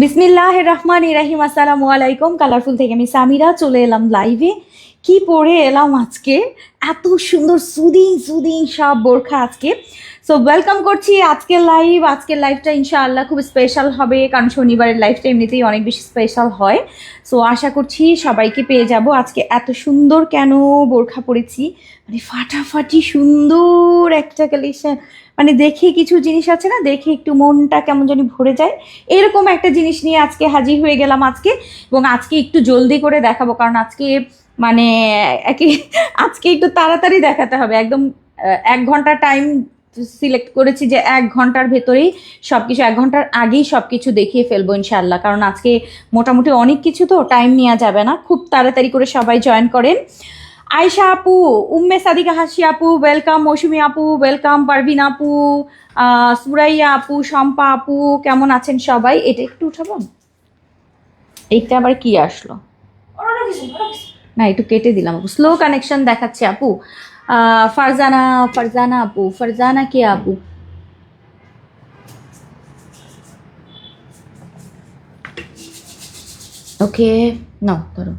বিসমিল্লাহির রহমানির রহিম। আসসালামু আলাইকুম। কালারফুল থেকে আমি সামিরা চলে এলাম লাইভে। কি পরে এলাম আজকে, এত সুন্দর সুদিং সুদিং সব বোরখা আজকে। সো ওয়েলকাম করছি আজকের লাইভটা ইনশাআল্লাহ খুব স্পেশাল হবে, কারণ শনিবারের লাইভটা এমনিতেই অনেক বেশি স্পেশাল হয়। সো আশা করছি সবাইকে পেয়ে যাব। আজকে এত সুন্দর কেন বোরখা পরেছি, মানে ফাটাফাটি সুন্দর একটা কালেকশন, মানে দেখে কিছু জিনিস আছে না, দেখে একটু মনটা কেমন জানি ভরে যায়, এরকম একটা জিনিস নিয়ে আজকে হাজির হয়ে গেলাম আজকে। এবং আজকে একটু জলদি করে দেখাবো, কারণ আজকে মানে আজকে একটু তাড়াতাড়ি দেখাতে হবে একদম। 1 ঘন্টা টাইম সিলেক্ট করেছি যে 1 ঘন্টার ভেতরেই সব কিছু, 1 ঘন্টার আগেই সব কিছু দেখিয়ে ফেলবো ইনশাআল্লাহ, কারণ আজকে মোটামুটি অনেক কিছু তো টাইম নেওয়া যাবে না। খুব তাড়াতাড়ি করে সবাই জয়েন করেন। আয়শা আপু, উম্মে সাদিকা হাসি আপু ওয়েলকাম, মৌসুমী আপু ওয়েলকাম, পারভিন আপু, সুরাইয়া আপু, শম্পা আপু, কেমন আছেন সবাই? এটা একটু উঠাবো, এইটা আবার কি আসলো না, একটু কেটে দিলাম আপু, স্লো কানেকশন দেখাচ্ছে আপু। ফারজানা আপু, ফারজানা কে আপু? ওকে নাও ধরো।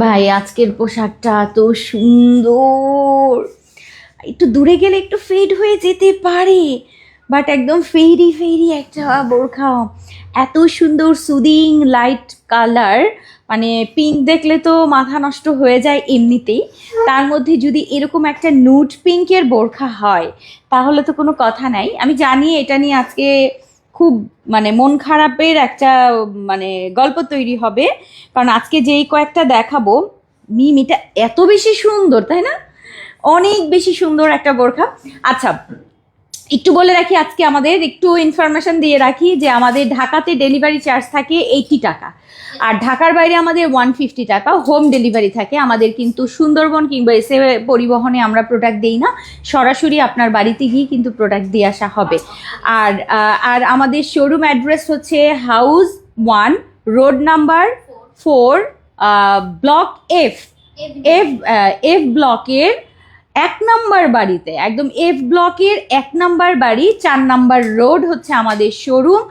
ভাই আজকের পোশাকটা এত সুন্দর, একটু দূরে গেলে একটু ফেড হয়ে যেতে পারে, বাট একদম ফেরি ফেরি একটা বোরখা, এত সুন্দর সুদিং লাইট কালার, মানে পিঙ্ক দেখলে তো মাথা নষ্ট হয়ে যায় এমনিতেই, তার মধ্যে যদি এরকম একটা নুড পিঙ্কের বোরখা হয় তাহলে তো কোনো কথা নাই। আমি জানি এটা নিয়ে আজকে খুব মানে মন খারাপের একটা মানে গল্প তৈরি হবে, কারণ আজকে যেই কয়েকটা দেখাবো মিমিটা এত বেশি সুন্দর, তাই না? অনেক বেশি সুন্দর একটা বোরখা। আচ্ছা একটু বলে রাখি, আজকে আমাদের একটু ইনফরমেশন দিয়ে রাখি যে আমাদের ঢাকাতে ডেলিভারি চার্জ থাকে 80 টাকা, আর ঢাকার বাইরে আমাদের 150 টাকা হোম ডেলিভারি থাকে। আমাদের কিন্তু সুন্দরবন কিংবা এসে পরিবহনে আমরা প্রোডাক্ট দিই না, সরাসরি আপনার বাড়িতে গিয়ে কিন্তু প্রোডাক্ট দিয়ে আসা হবে। আর আর আমাদের শোরুম অ্যাড্রেস হচ্ছে house 1 road number 4 block F F ব্লকের 1 নম্বর বাড়িতে, একদম এফ ব্লকের 1 নম্বর বাড়ি 4 নম্বর রোড হচ্ছে আমাদের শোরুম।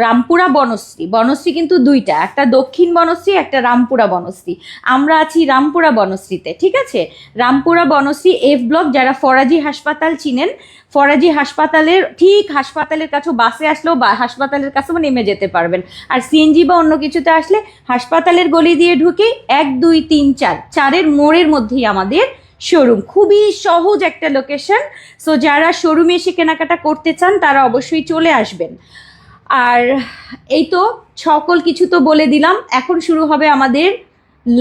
রামপুরা বনশ্রী, বনশ্রী কিন্তু দুইটা, একটা দক্ষিণ বনশ্রী, একটা রামপুরা বনশ্রী। আমরা আছি রামপুরা বনশ্রীতে, ঠিক আছে? Rampura Banasree F block. যারা ফরাজি হাসপাতাল চিনেন, ফরাজি হাসপাতালের ঠিক হাসপাতালের কাছে বাসে আসলেও বা হাসপাতালের কাছেও নেমে যেতে পারবেন। আর সিএনজি বা অন্য কিছুতে আসলে হাসপাতালের গলি দিয়ে ঢুকে 1 2 3 4 4-এর মোড়ের মধ্যেই আমাদের শোরুম। খুবই সহজ একটা লোকেশন। সো যারা শোরুমে এসে কেনাকাটা করতে চান তারা অবশ্যই চলে আসবেন। আর এই তো সকল কিছু তো বলে দিলাম, এখন শুরু হবে আমাদের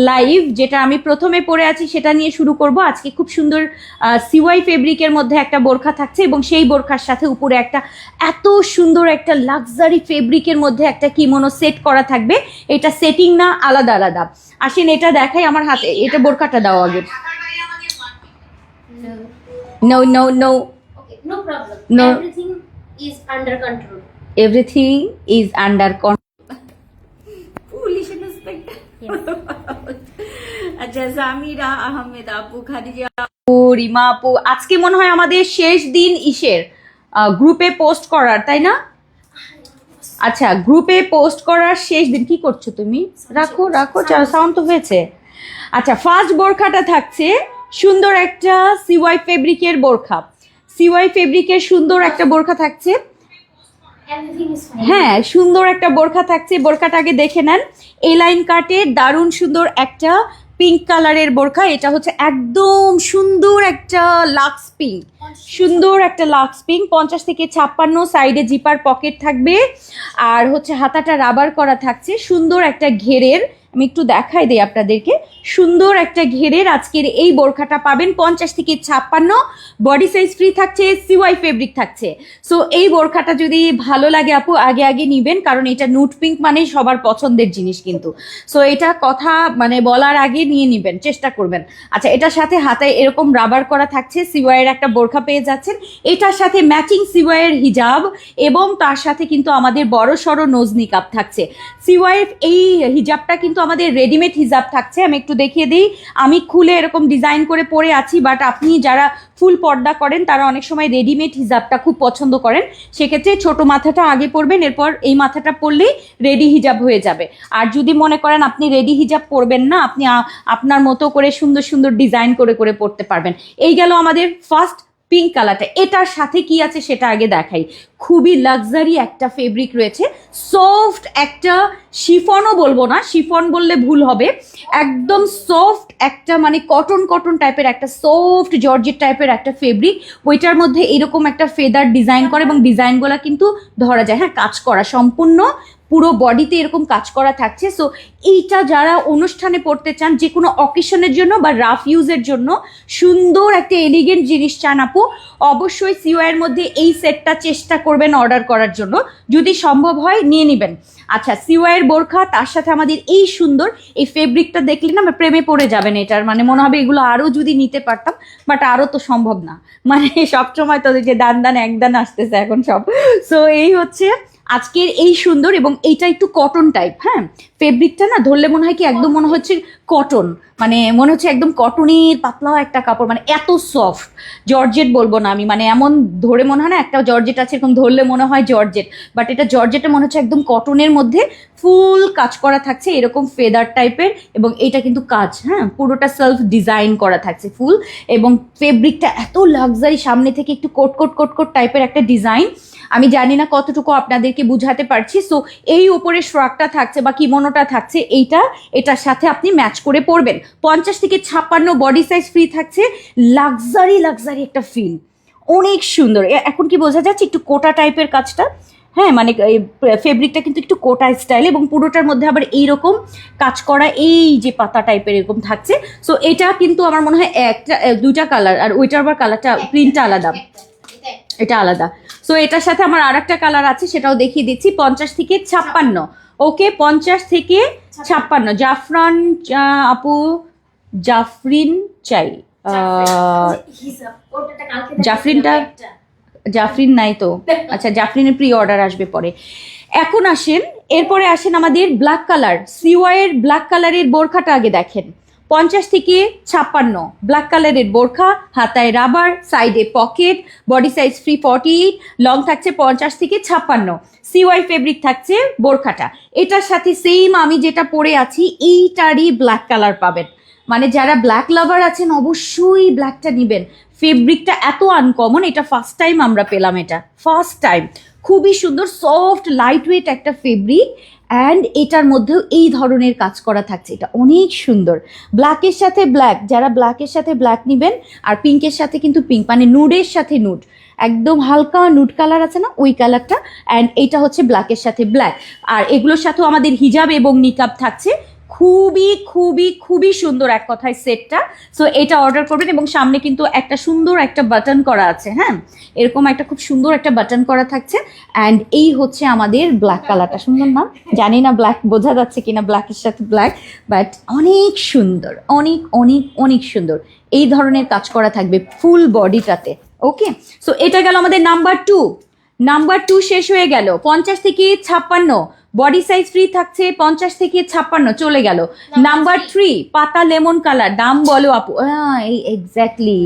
লাইভ। যেটা আমি প্রথমে পরে আছি সেটা নিয়ে শুরু করব। আজকে খুব সুন্দর সিওয়াই ফেব্রিকের মধ্যে একটা বোরখা থাকছে, এবং সেই বোরখার সাথে উপরে একটা এত সুন্দর একটা লাক্সারি ফেব্রিকের মধ্যে একটা কিমোনো সেট করা থাকবে। এটা সেটিং না, আলাদা আলাদা। আসেন এটা দেখাই, আমার হাতে এটা বোরখাটা দাও আগে। No. Okay, no problem. No. Everything is under control. Everything is under control. Police inspector. Yes. আচ্ছা সামিরা আহমেদ আপু, খাদিজা আপু, রিমা আপু, আজকে মনে হয় আমাদের শেষ দিন ইসের গ্রুপে পোস্ট করার, তাই না? আচ্ছা গ্রুপে পোস্ট করার শেষ দিন। কি করছো তুমি? রাখো রাখো, সাউন্ড তো হয়েছে। আচ্ছা ফার্স্ট বোরখাটা থাকছে সুন্দর একটা সিওয়াই ফেব্রিকের বোরখা। সিওয়াই ফেব্রিকের সুন্দর একটা বোরখা থাকছে। Everything is fine. হ্যাঁ সুন্দর একটা বোরখা থাকছে। বোরখাটা আগে দেখে নেন, এ লাইন কাটে দারুণ সুন্দর একটা পিঙ্ক কালারের বোরখা। এটা হচ্ছে একদম সুন্দর একটা লাক্স পিঙ্ক, সুন্দর একটা লাক্স পিঙ্ক। 50 থেকে 56, সাইডে জিপার পকেট থাকবে, আর হচ্ছে হাতাটা রাবার করা থাকছে। সুন্দর একটা ঘেরের, আমি একটু দেখাই দিই আপনাদেরকে, সুন্দর একটা ঘেরের আজকের এই বোরখাটা পাবেন 50 থেকে 56। বডি সাইজ ফ্রি থাকছে, সিওয়াই ফেব্রিক থাকছে। সো এই বোরখাটা যদি ভালো লাগে আপু আগে আগে নিবেন, কারণ এটা নুট পিঙ্ক মানে সবার পছন্দের জিনিস কিন্তু। সো এটা কথা মানে বলার আগে নিয়ে নিবেন, চেষ্টা করবেন। আচ্ছা এটার সাথে হাতায় এরকম রাবার করা থাকছে, সিওয়াইয়ের একটা বোরখা পেয়ে যাচ্ছেন। এটার সাথে ম্যাচিং সিওয়াইয়ের হিজাব, এবং তার সাথে কিন্তু আমাদের বড় সড়ো নোজ নিকাব থাকছে। সিওয়াইয়ের এই হিজাবটা কিন্তু আমাদের রেডিমেড হিজাব থাকছে, আমি একটু দেখিয়ে দিই। আমি খুলে এরকম ডিজাইন করে পরে আছি, বাট আপনি যারা ফুল পর্দা করেন তারা অনেক সময় রেডিমেড হিজাবটা খুব পছন্দ করেন, সেক্ষেত্রে ছোট মাথাটা আগে পরবেন, এরপর এই মাথাটা পরলেই রেডি হিজাব হয়ে যাবে। আর যদি মনে করেন আপনি রেডি হিজাব পরবেন না, আপনি আপনার মতো করে সুন্দর সুন্দর ডিজাইন করে করে পরতে পারবেন। এই গেল আমাদের ফার্স্ট পিঙ্ক কালারটা। এটার সাথে কি আছে সেটা আগে দেখাই। খুবই লাক্সারি একটা ফেব্রিক রয়েছে, সফট একটা, শিফনও বলবো না, শিফন বললে ভুল হবে, একদম সফট একটা মানে কটন কটন টাইপের একটা সফট জর্জেট টাইপের একটা ফেব্রিক। ওইটার মধ্যে এরকম একটা ফেদার ডিজাইন করে এবং ডিজাইনগুলো কিন্তু ধরা যায়, হ্যাঁ কাজ করা সম্পূর্ণ, পুরো বডিতে এরকম কাজ করা থাকছে। সো এইটা যারা অনুষ্ঠানে পড়তে চান, যে কোনো অকেশনের জন্য বা রাফ ইউজের জন্য সুন্দর একটা এলিগেন্ট জিনিস চান আপু, অবশ্যই সিওয়াইয়ের মধ্যে এই সেটটা চেষ্টা করবেন অর্ডার করার জন্য, যদি সম্ভব হয় নিয়ে নেবেন। আচ্ছা, সিওয়াইয়ের বোরখা, তার সাথে আমাদের এই সুন্দর এই ফেব্রিকটা দেখলে না প্রেমে পড়ে যাবেন এটার, মানে মনে হবে এগুলো আরও যদি নিতে পারতাম, বাট আরও তো সম্ভব না, মানে সবসময় তো যে দান দান এক দান আসতেছে এখন সব। সো এই হচ্ছে আজকের এই সুন্দর, এবং এইটা একটু কটন টাইপ, হ্যাঁ ফেব্রিকটা না ধরলে মনে হয় কি একদম মনে হচ্ছে কটন, মানে মনে হচ্ছে একদম কটনের পাতলা একটা কাপড়, মানে এত সফট, জর্জেট বলবো না আমি, মানে এমন ধরে মনে হয় না একটা জর্জেট আছে এরকম ধরলে মনে হয় জর্জেট, বাট এটা জর্জেটে মনে হচ্ছে একদম কটনের মধ্যে ফুল কাজ করা থাকছে এরকম ফেদার টাইপের, এবং এটা কিন্তু কাজ, হ্যাঁ পুরোটা সেলফ ডিজাইন করা থাকছে ফুল, এবং ফেব্রিকটা এত লাক্সারি, সামনে থেকে একটু কোট কোট কোট কোট টাইপের একটা ডিজাইন। আমি জানি না কতটুকু আপনাদেরকে বুঝাতে পারছি। সো এই উপরে শ্রাকটা থাকছে বা কিমোনোটা থাকছে, এটার সাথে আপনি ম্যাচ করে পরবেন। 50 থেকে 56 বডি সাইজ ফ্রি থাকছে, লাক্সারি লাক্সারি একটা ফিল, অনেক সুন্দর। এখন কি বোঝা যাচ্ছে একটু কোটা টাইপের কাজটা, হ্যাঁ মানে ফেব্রিকটা কিন্তু একটু কোটা স্টাইল, এবং পুরোটার মধ্যে আবার এইরকম কাজ করা এই যে পাতা টাইপের এরকম থাকছে। সো এটা কিন্তু আমার মনে হয় দুইটা কালার, আর ওইটার আবার কালারটা প্রিন্টটা আলাদা, এটা আলাদা। সো এটার সাথে আমার আর একটা কালার আছে, সেটাও দেখিয়ে দিচ্ছি। 50 থেকে 56, ওকে 50 থেকে 56। জাফরান আপু, জাফরিন চাই, জাফরিন নাই তো, আচ্ছা জাফরিনের প্রি অর্ডার আসবে পরে। এখন আসেন, এরপরে আসেন আমাদের ব্ল্যাক কালার, সিওয়াইয়ের ব্ল্যাক কালারের বোরখাটা আগে দেখেন। 50 থেকে 56 ব্ল্যাক কালারের বোরখা, হাতায় রাবার, সাইডে pocket, body size free 48, long থাকছে 50 থেকে 56, সিওয়াই ফেব্রিক থাকছে বোরখাটা। এটার সাথে সেম আমি যেটা পরে আছি এইটারই ব্ল্যাক কালার পাবেন, মানে যারা ব্ল্যাক লাভার আছেন অবশ্যই ব্ল্যাকটা নেবেন। ফেব্রিকটা এত আনকমন, এটা ফার্স্ট টাইম আমরা পেলাম, এটা ফার্স্ট টাইম, খুবই সুন্দর সফট লাইট ওয়েট একটা ফেব্রিক, অ্যান্ড এটার মধ্যেও এই ধরনের কাজ করা থাকছে, এটা অনেক সুন্দর। ব্ল্যাকের সাথে ব্ল্যাক, যারা ব্ল্যাকের সাথে ব্ল্যাক নেবেন, আর পিঙ্কের সাথে কিন্তু পিঙ্ক, মানে নুডের সাথে নুড, একদম হালকা নুড কালার আছে না ওই কালারটা, অ্যান্ড এইটা হচ্ছে ব্ল্যাকের সাথে ব্ল্যাক। আর এগুলোর সাথেও আমাদের হিজাব এবং নিকাব থাকছে, খুবই খুবই খুবই সুন্দর এক কথায় সেটটা। সো এটা অর্ডার করবেন, এবং সামনে কিন্তু একটা সুন্দর একটা বাটন করা আছে, হ্যাঁ এরকম একটা খুব সুন্দর একটা বাটন করা থাকছে। অ্যান্ড এই হচ্ছে আমাদের ব্ল্যাক কালারটা, সুন্দর না জানি না ব্ল্যাক বোঝা যাচ্ছে কিনা, ব্ল্যাকের সাথে ব্ল্যাক, বাট অনেক সুন্দর, অনেক অনেক অনেক সুন্দর, এই ধরনের কাজ করা থাকবে ফুল বডিটাতে। ওকে, সো এটা গেল আমাদের নাম্বার 2 শেষ হয়ে গেল। 50 থেকে 56 বডি সাইজ ফ্রি থাকছে, 50 থেকে 56 চলে গেল। নাম্বার 3 পাতা লেমন কালার, দাম বলো আপু। এই এক্স্যাক্টলি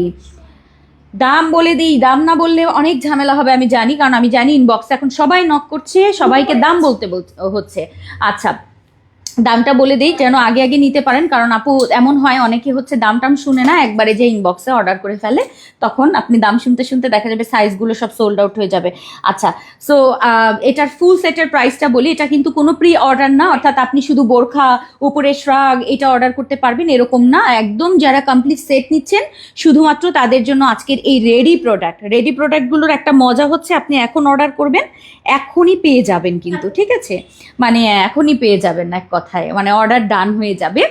দাম বলে দিই, দাম না বললে অনেক ঝামেলা হবে আমি জানি, কারণ আমি জানি ইনবক্সে এখন সবাই নক করছে, সবাইকে দাম বলতে হচ্ছে। আচ্ছা দামটা বলে দিই যেন আগে আগে নিতে পারেন, কারণ আপু এমন হয় অনেকে হচ্ছে দাম টাম শুনে না, একবারে যে ইনবক্সে অর্ডার করে ফেলে, তখন আপনি দাম শুনতে শুনতে দেখা যাবে সাইজগুলো সব সোল্ড আউট হয়ে যাবে। আচ্ছা, সো এটার ফুল সেটের প্রাইসটা বলি, এটা কিন্তু কোনো প্রি অর্ডার না, অর্থাৎ আপনি শুধু বোরখা উপরে শ্রাগ এটা অর্ডার করতে পারবেন এরকম না, একদম যারা কমপ্লিট সেট নিচ্ছেন শুধুমাত্র তাদের জন্য আজকের এই রেডি প্রোডাক্টগুলোর একটা মজা হচ্ছে আপনি এখন অর্ডার করবেন, এখনই পেয়ে যাবেন কিন্তু, ঠিক আছে, মানে এখনই পেয়ে যাবেন এক কথায়, মানে অর্ডার ডান হয়ে যাবে।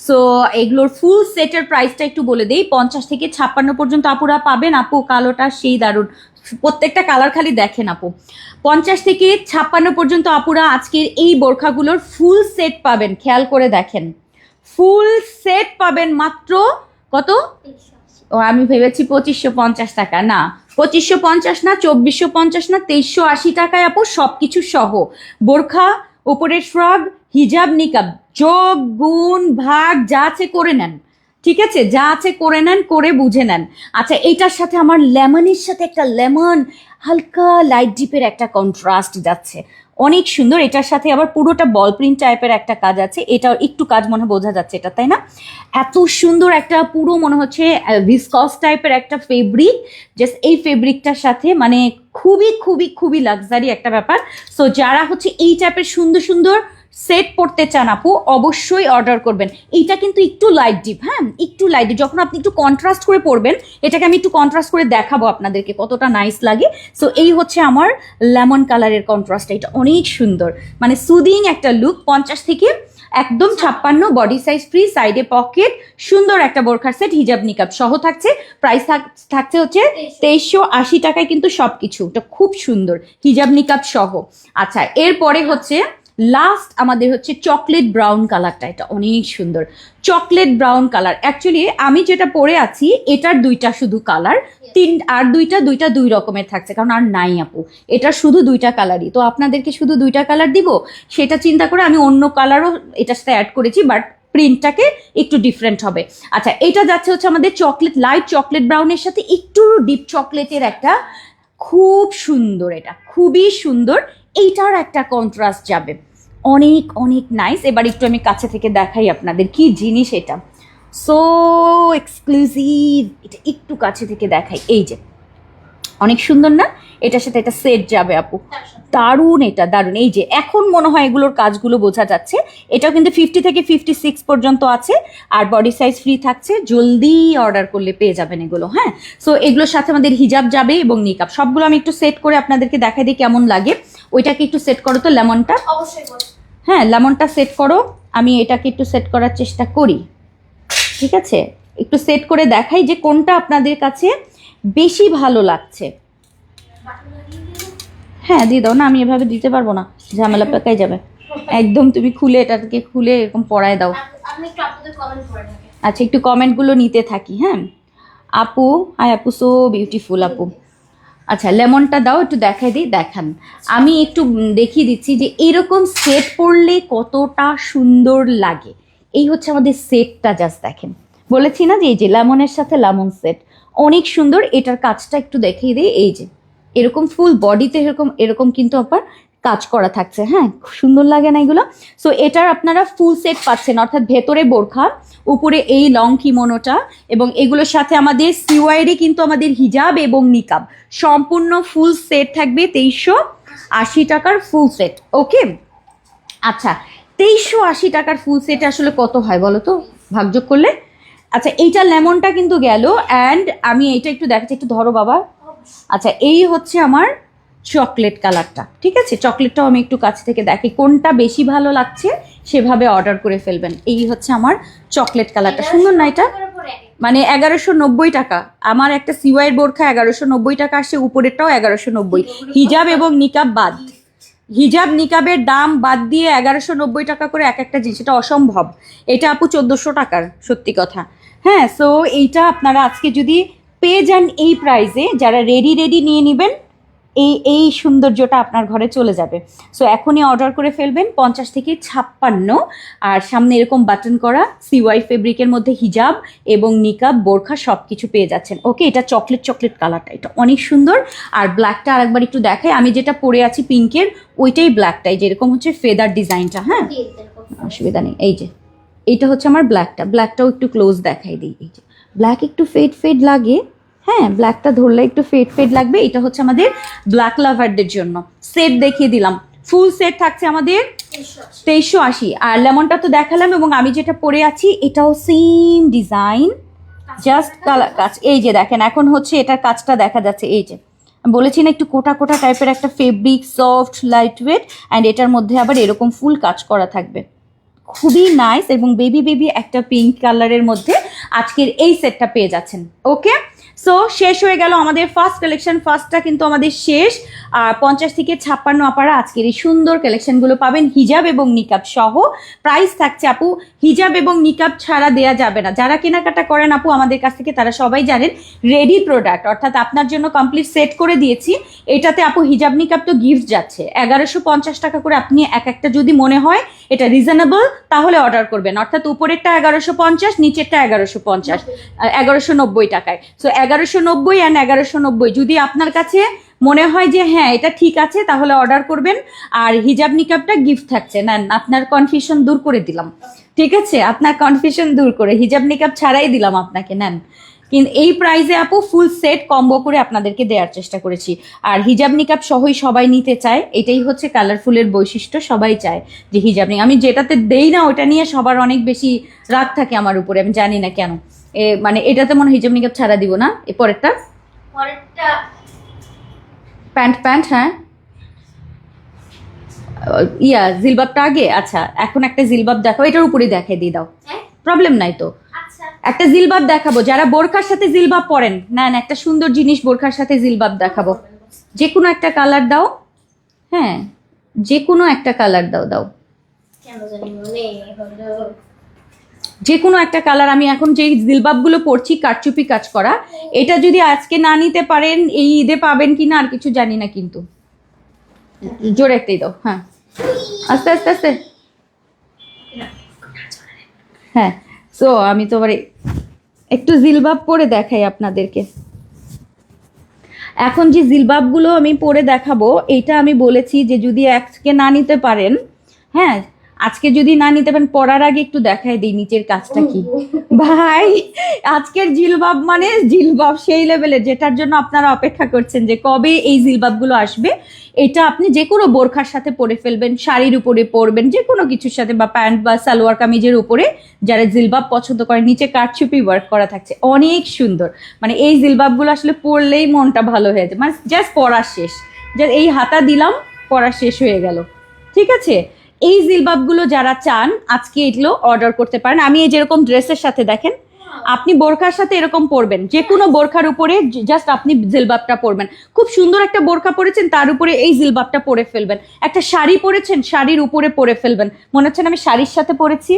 সো এগুলোর ফুল সেটের প্রাইসটা একটু বলে দেই, 50 থেকে 56 পর্যন্ত আপুরা পাবেন। আপু কালোটা সেই দারুণ, প্রত্যেকটা কালার খালি দেখেন আপু। 50 থেকে 56 পর্যন্ত আপুরা আজকের এই বোরখাগুলোর ফুল সেট পাবেন, খেয়াল করে দেখেন, ফুল সেট পাবেন মাত্র কত, ও আমি ভেবেছি 2550 টাকা, না 2550 না, 2450 না, 2380 টাকায় আপু সবকিছু সহ বোরখা উপরের শ্রাগ, হিজাব, নিকাব, যোগ গুণ ভাগ যা আছে করে নেন, ঠিক আছে, যা আছে করে নেন, করে বুঝে নেন। আচ্ছা, এইটার সাথে আমার লেমনের সাথে একটা লেমন হালকা লাইট ডিপের একটা কন্ট্রাস্ট যাচ্ছে, অনেক সুন্দর। এটার সাথে আবার পুরোটা বল প্রিন্ট টাইপের একটা কাজ আছে, এটাও একটু কাজ মনে বোঝা যাচ্ছে এটা, তাই না? এত সুন্দর একটা পুরো মনে হচ্ছে ভিসকস টাইপের একটা ফেব্রিক, জাস্ট এই ফেব্রিকটার সাথে মানে খুবই খুবই খুবই লাক্সারি একটা ব্যাপার। সো যারা হচ্ছে এই টাইপের সুন্দর সুন্দর সেট পড়তে চান আপু, অবশ্যই অর্ডার করবেন। এইটা কিন্তু একটু লাইট ডিপ, হ্যাঁ একটু লাইট ডিপ, যখন আপনি একটু কন্ট্রাস্ট করে পড়বেন, এটাকে আমি একটু কন্ট্রাস্ট করে দেখাবো আপনাদেরকে কতটা নাইস লাগে। সো এই হচ্ছে আমার লেমন কালারের কন্ট্রাস্ট, এটা অনেক সুন্দর, মানে সুদিং একটা লুক। 50 থেকে একদম 56, বডি সাইজ ফ্রি, সাইডে পকেট, সুন্দর একটা বোরখার সেট, হিজাব নিকাব সহ থাকছে। প্রাইস থাকছে হচ্ছে 2380 টাকায়, কিন্তু সবকিছু এটা খুব সুন্দর, হিজাব নিকাব সহ। আচ্ছা, এরপরে হচ্ছে লাস্ট আমাদের হচ্ছে চকলেট ব্রাউন কালারটা, এটা অনেক সুন্দর চকলেট ব্রাউন কালার। অ্যাকচুয়ালি আমি যেটা পরে আছি এটার দুইটা শুধু কালার, আর দুইটা দুই রকমের থাকছে, কারণ আর নাই আপু, এটা শুধু দুইটা কালারই। তো আপনাদেরকে শুধু দুইটা কালার দিব সেটা চিন্তা করে আমি অন্য কালারও এটার সাথে অ্যাড করেছি, বাট প্রিন্টটাকে একটু ডিফারেন্ট হবে। আচ্ছা, এটা যাচ্ছে হচ্ছে আমাদের চকলেট, লাইট চকলেট ব্রাউনের সাথে একটু ডিপ চকলেটের একটা, খুব সুন্দর, এটা খুবই সুন্দর। এইটার একটা কন্ট্রাস্ট যাবে, অনেক অনেক নাইস। এবার একটু আমি কাছে থেকে দেখাই আপনাদের কি জিনিস এটা, সো এক্সক্লুসিভ। এটা একটু কাছে থেকে দেখাই, এই যে অনেক সুন্দর না? এটার সাথে এটা সেট যাবে আপু, দারুণ, এটা দারুণ। এই যে এখন মনে হয় এগুলোর কাজগুলো বোঝা যাচ্ছে। এটাও কিন্তু 50 থেকে 56 পর্যন্ত আছে, আর বডি সাইজ ফ্রি থাকছে, জলদি অর্ডার করলে পেয়ে যাবেন এগুলো। হ্যাঁ, সো এগুলোর সাথে আমাদের হিজাব যাবে এবং নিকাব, সবগুলো আমি একটু সেট করে আপনাদেরকে দেখাই দিই কেমন লাগে। ওইটাকে একটু সেট করো তো, লেমনটা। অবশ্যই করো। হ্যাঁ, লেমনটা সেট করো, আমি এটাকে একটু সেট করার চেষ্টা করি, ঠিক আছে? একটু সেট করে দেখাই যে কোনটা আপনাদের কাছে বেশি ভালো লাগছে। হ্যাঁ দিয়ে দাও না, আমি এভাবে দিতে পারবো না, ঝামেলা পেকাই যাবে একদম। তুমি খুলে এটাকে খুলে এরকম পড়ায় দাও। আপনি একটু আপনাদের কমেন্ট করে থাকেন। আচ্ছা, একটু কমেন্টগুলো নিতে থাকি। হ্যাঁ আপু, হাই আপু, সো বিউটিফুল আপু। আচ্ছা, লেমনটা দাও, একটু দেখাই দিই, দেখান। আমি একটু দেখিয়ে দিচ্ছি যে এরকম সেট পরলে কতটা সুন্দর লাগে। এই হচ্ছে আমাদের সেটটা, জাস্ট দেখেন, বলেছি না যে এই যে লেমনের সাথে লেমন সেট, অনেক সুন্দর। এটার কাজটা একটু দেখিয়ে দিই, এই যে এরকম ফুল বডিতে এরকম এরকম কিন্তু আবার কাজ করা থাকছে। হ্যাঁ, খুব সুন্দর লাগে না এগুলো? সো এটার আপনারা ফুল সেট পাচ্ছেন, অর্থাৎ ভেতরে বোরখা, উপরে এই লং কিমোনোটা, এবং এগুলোর সাথে আমাদের সিওয়াইডে কিন্তু আমাদের হিজাব এবং নিকাব সম্পূর্ণ ফুল সেট থাকবে 2380 টাকার ফুল সেট। ওকে, আচ্ছা 2380 টাকার ফুল সেট আসলে কত হয় বলো তো ভাগযোগ করলে? আচ্ছা, এইটা লেমনটা কিন্তু গেল, অ্যান্ড আমি এইটা একটু দেখাচ্ছি, একটু ধরো বাবা। আচ্ছা, এই হচ্ছে আমার চকলেট কালারটা, ঠিক আছে? চকলেটটাও আমি একটু কাছ থেকে দেখি, কোনটা বেশি ভালো লাগছে সেভাবে অর্ডার করে ফেলবেন। এই হচ্ছে আমার চকলেট কালারটা, সুন্দর না এটা? মানে 1190 টাকা, আমার একটা সিওয়াইয়ের বোরখা 1190 টাকা আসছে, উপরেরটাও 1190, হিজাব এবং নিকাব বাদ, হিজাব নিকাবের দাম বাদ দিয়ে 1190 টাকা করে এক একটা জিনিস, এটা অসম্ভব। এটা আপু 1400 টাকার, সত্যি কথা। হ্যাঁ, সো এইটা আপনারা আজকে যদি পেয়ে যান এই প্রাইসে, যারা রেডি নিয়ে নেবেন, এই সৌন্দর্যটা আপনার ঘরে চলে যাবে। সো এখনই অর্ডার করে ফেলবেন। 50 থেকে 56, আর সামনে এরকম বাটন করা সিওয়াই ফেব্রিকের মধ্যে হিজাব এবং নিকাব বোরখা সব কিছু পেয়ে যাচ্ছেন। ওকে, এটা চকলেট কালারটা, এটা অনেক সুন্দর। আর ব্ল্যাকটা আরেকবার একটু দেখাই, আমি যেটা পরে আছি পিঙ্কের, ওইটাই ব্ল্যাকটাই, যেরকম হচ্ছে ফেদার ডিজাইনটা। হ্যাঁ, অসুবিধা নেই। এই যে এইটা হচ্ছে আমার ব্ল্যাকটাও একটু ক্লোজ দেখাই দিই। এই যে ব্ল্যাক একটু ফেড লাগে, হ্যাঁ ব্ল্যাকটা ধরলে একটু ফেড লাগবে। এটা হচ্ছে আমাদের ব্ল্যাক লাভারদের জন্য সেট দেখিয়ে দিলাম, ফুল সেট থাকছে আমাদের 2380। আর লেমনটা তো দেখালাম, এবং আমি যেটা পরে আছি এটাও সেম ডিজাইন, জাস্ট কালার কাজ। এই যে দেখেন, এখন হচ্ছে এটার কাজটা দেখা যাচ্ছে। এই যে বলেছি না একটু কোটা টাইপের একটা fabric, soft light weight, and এটার মধ্যে আবার এরকম ফুল কাজ করা থাকবে, খুবই নাইস। এবং বেবি একটা পিঙ্ক কালারের মধ্যে আজকের এই সেটটা পেয়ে যাচ্ছেন। ওকে, সো শেষ হয়ে গেল আমাদের ফার্স্ট কালেকশন। ফার্স্টটা কিন্তু আমাদের শেষ। আর 50 থেকে 56 আপারা আজকের এই সুন্দর কালেকশনগুলো পাবেন হিজাব এবং নিকাব সহ। প্রাইস থাকছে আপু হিজাব এবং নিকাব ছাড়া দেয়া যাবে না। যারা কেনাকাটা করেন আপু আমাদের কাছ থেকে তারা সবাই জানেন রেডি প্রোডাক্ট, অর্থাৎ আপনার জন্য কমপ্লিট সেট করে দিয়েছি। এটাতে আপু হিজাব নিকাব তো গিফট যাচ্ছে 1150 টাকা করে। আপনি এক একটা যদি মনে হয় এটা রিজনেবল তাহলে অর্ডার করবেন, অর্থাৎ উপরেরটা 1150, নিচেরটা 1150, 1190 টাকায়। সো 1190 অ্যান্ড 1190 যদি আপনার কাছে মনে হয় যে হ্যাঁ এটা ঠিক আছে তাহলে অর্ডার করবেন। আর হিজাব নিকাবটা গিফট থাকছে, নেন, আপনার কনফিউশন দূর করে দিলাম, ঠিক আছে? আপনার কনফিউশন দূর করে হিজাব নিকাব ছাড়াই দিলাম আপনাকে, নেন। কিন্তু এই প্রাইসে আপু ফুল সেট কম্বো করে আপনাদেরকে দেওয়ার চেষ্টা করেছি। আর হিজাব নিকাব সহই সবাই নিতে চায়, এটাই হচ্ছে কালারফুলের বৈশিষ্ট্য। সবাই চায় যে হিজাব নিকাব, আমি যেটাতে দেই না ওটা নিয়ে সবার অনেক বেশি রাগ থাকে আমার উপরে, আমি জানি না কেন। মানে এটাতে মনে হিজাব নিকাব ছাড়া দিব না। এ পরেরটা প্যান্ট, হ্যাঁ ইয়া জিলবাবটা আগে। আচ্ছা এখন একটা জিলবাব দেখাও, এটার উপরে দেখাই দিয়ে দাও, প্রবলেম নাই তো। একটা জিলবাব দেখাবো, যারা বোরখার সাথে জিলবাব পরেন নেন, একটা সুন্দর জিনিস বোরখার সাথে জিলবাব দেখাবো। যে কোনো একটা কালার দাও, হ্যাঁ যে কোনো একটা কালার দাও, যে কোনো একটা কালার। আমি এখন যে জিলবাবগুলো পরছি কারচুপি কাজ করা, এটা যদি আজকে না নিতে পারেন এই ঈদে পাবেন কিনা আর কিছু জানি না, কিন্তু জোরে একটাই দাও। হ্যাঁ আস্তে আস্তে আস্তে, হ্যাঁ। সো আমি তো এবারে একটু জিলবাব পরে দেখাই আপনাদেরকে। এখন যে জিলবাবগুলো আমি পরে দেখাবো, এইটা আমি বলেছি যে যদি আজকে না নিতে পারেন, হ্যাঁ আজকে যদি না নিতে পারেন পরার আগে একটু দেখাই দিই নিচের কাজটা কি। ভাই আজকের জিলবাব মানে জিলবাব সেই লেভেলের, যেটার জন্য আপনারা অপেক্ষা করছেন যে কবে এই জিলবাবগুলো আসবে। এটা আপনি যে কোনো বোরখার সাথে পরে ফেলবেন, শাড়ির উপরে পরবেন, যে কোনো কিছুর সাথে, বা প্যান্ট বা সালোয়ার কামিজের উপরে। যারা জিলবাব পছন্দ করে, নিচে কারচুপি ওয়ার্ক করা থাকছে, অনেক সুন্দর। মানে এই জিলবাবগুলো আসলে পরলেই মনটা ভালো হয়ে যায়, মানে জাস্ট পরা শেষ, যে এই হাতা দিলাম পরা শেষ হয়ে গেল, ঠিক আছে? এই জিলবাবগুলো যারা চান আজকে এগুলো অর্ডার করতে পারেন। আমি এই যেরকম ড্রেসের সাথে দেখেন, আপনি বোরখার সাথে এরকম পরবেন, যে কোনো বোরখার উপরে জাস্ট আপনি জিলবাবটা পরবেন। খুব সুন্দর একটা বোরখা পরেছেন তার উপরে এই জিলবাবটা পরে ফেলবেন। একটা শাড়ি পরেছেন শাড়ির উপরে পরে ফেলবেন, মনে হচ্ছে আমি শাড়ির সাথে পরেছি।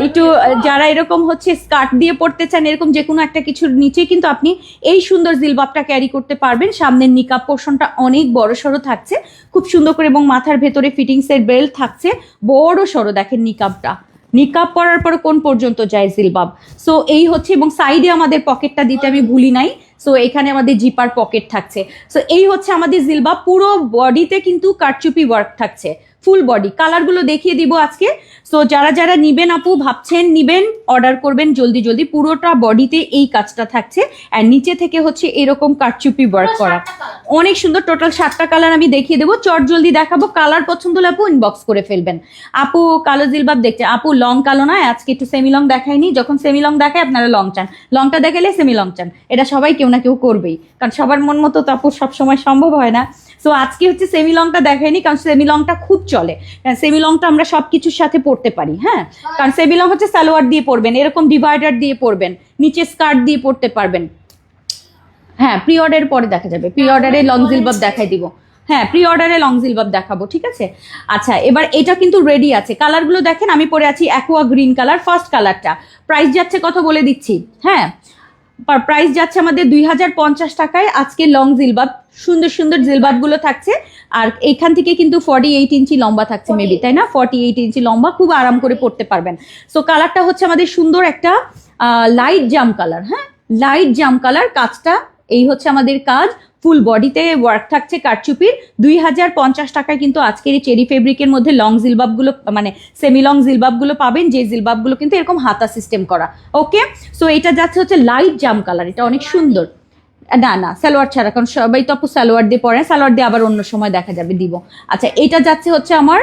একটু যারা এরকম হচ্ছে স্কার্ট দিয়ে পরতে চান, এরকম যে কোনো একটা কিছুর নিচে কিন্তু আপনি এই সুন্দর জিলবাবটা ক্যারি করতে পারবেন। সামনের নিকাব পোর্শনটা অনেক বড় সড়ো থাকছে, খুব সুন্দর করে, এবং মাথার ভেতরে ফিটিংসের বেল্ট থাকছে বড় সড়ো। দেখেন নিকাবটা, নিকাব পরার পরে কোন পর্যন্ত যায় জিলবাব। সো এই হচ্ছে, এবং সাইডে আমাদের পকেটটা দিতে আমি ভুলি নাই, সো এখানে আমাদের জিপার পকেট থাকছে। সো এই হচ্ছে আমাদের জিলবাব, পুরো বডিতে কিন্তু কারচুপি ওয়ার্ক থাকছে, ফুল বডি। কালারগুলো দেখিয়ে দিব আজকে। সো যারা যারা নিবেন আপু, ভাবছেন নিবেন, অর্ডার করবেন জলদি জলদি। পুরোটা বডিতে এই কাজটা থাকছে, আর নিচে থেকে হচ্ছে এরকম কারচুপি ওয়ার্ক করা, অনেক সুন্দর। টোটাল 7টা কালার আমি দেখিয়ে দেবো, চট জলদি দেখাবো। কালার পছন্দ হলে আপু ইনবক্স করে ফেলবেন। আপু কালো জিলবাব দেখছে, আপু লং কালো নয়, আজকে একটু সেমি লং দেখাইনি। যখন সেমি লং দেখায় আপনারা লং চান, লংটা দেখাইলে সেমি লং চান, এটা সবাই কেউ না কেউ করবেই, কারণ সবার মন মতো তো আপু সবসময় সম্ভব হয় না। সো আজকে হচ্ছে সেমি লংটা দেখাইনি, কারণ সেমি লংটা খুব চলে। সেমি লংটা আমরা সব কিছুর সাথে পরতে পারি, হ্যাঁ। কারণ সেমি লং হচ্ছে সালোয়ার দিয়ে পরবেন, এরকম ডিভাইডার দিয়ে পরবেন, নিচে স্কার্ট দিয়ে পরতে পারবেন। হ্যাঁ প্রি অর্ডারের পরে দেখা যাবে, প্রি অর্ডারে লং জিলবাব দেখাই দিব। হ্যাঁ প্রি অর্ডারে লং জিলবাব দেখাবো, ঠিক আছে? আচ্ছা এবার এটা কিন্তু রেডি আছে। কালারগুলো দেখেন, আমি পরে আছি অ্যাকোয়া গ্রিন কালার, ফার্স্ট কালারটা। প্রাইস যাচ্ছে কত বলে দিচ্ছি, হ্যাঁ প্রাইস যাচ্ছে আমাদের 2050 টাকায়। আজকে লং জিলবাব, সুন্দর সুন্দর জিলবাবগুলো থাকছে। আর এইখান থেকে কিন্তু 48 ইঞ্চি লম্বা থাকছে মেবি, তাই না? 48 ইঞ্চি লম্বা, খুব আরাম করে পরতে পারবেন। সো কালারটা হচ্ছে আমাদের সুন্দর একটা লাইট জাম কালার, হ্যাঁ লাইট জাম কালার। কাজটা এই হচ্ছে আমাদের কাজ, ফুল বডিতে ওয়ার্ক থাকছে কারচুপির। 2050 টাকায় কিন্তু আজকের এই চেরি ফেব্রিকের মধ্যে লং জিলবাবগুলো, মানে সেমি লং জিলবাবগুলো পাবেন, যে জিলবাবগুলো কিন্তু এরকম হাতা সিস্টেম করা। ওকে, সো এটা যাচ্ছে হচ্ছে লাইট জাম কালার, এটা অনেক সুন্দর। না সালোয়ার ছাড়া, কারণ সবাই তো আপু সালোয়ার দিয়ে পরে, সালোয়ার দিয়ে আবার অন্য সময় দেখা যাবে দিব। আচ্ছা এটা যাচ্ছে হচ্ছে আমার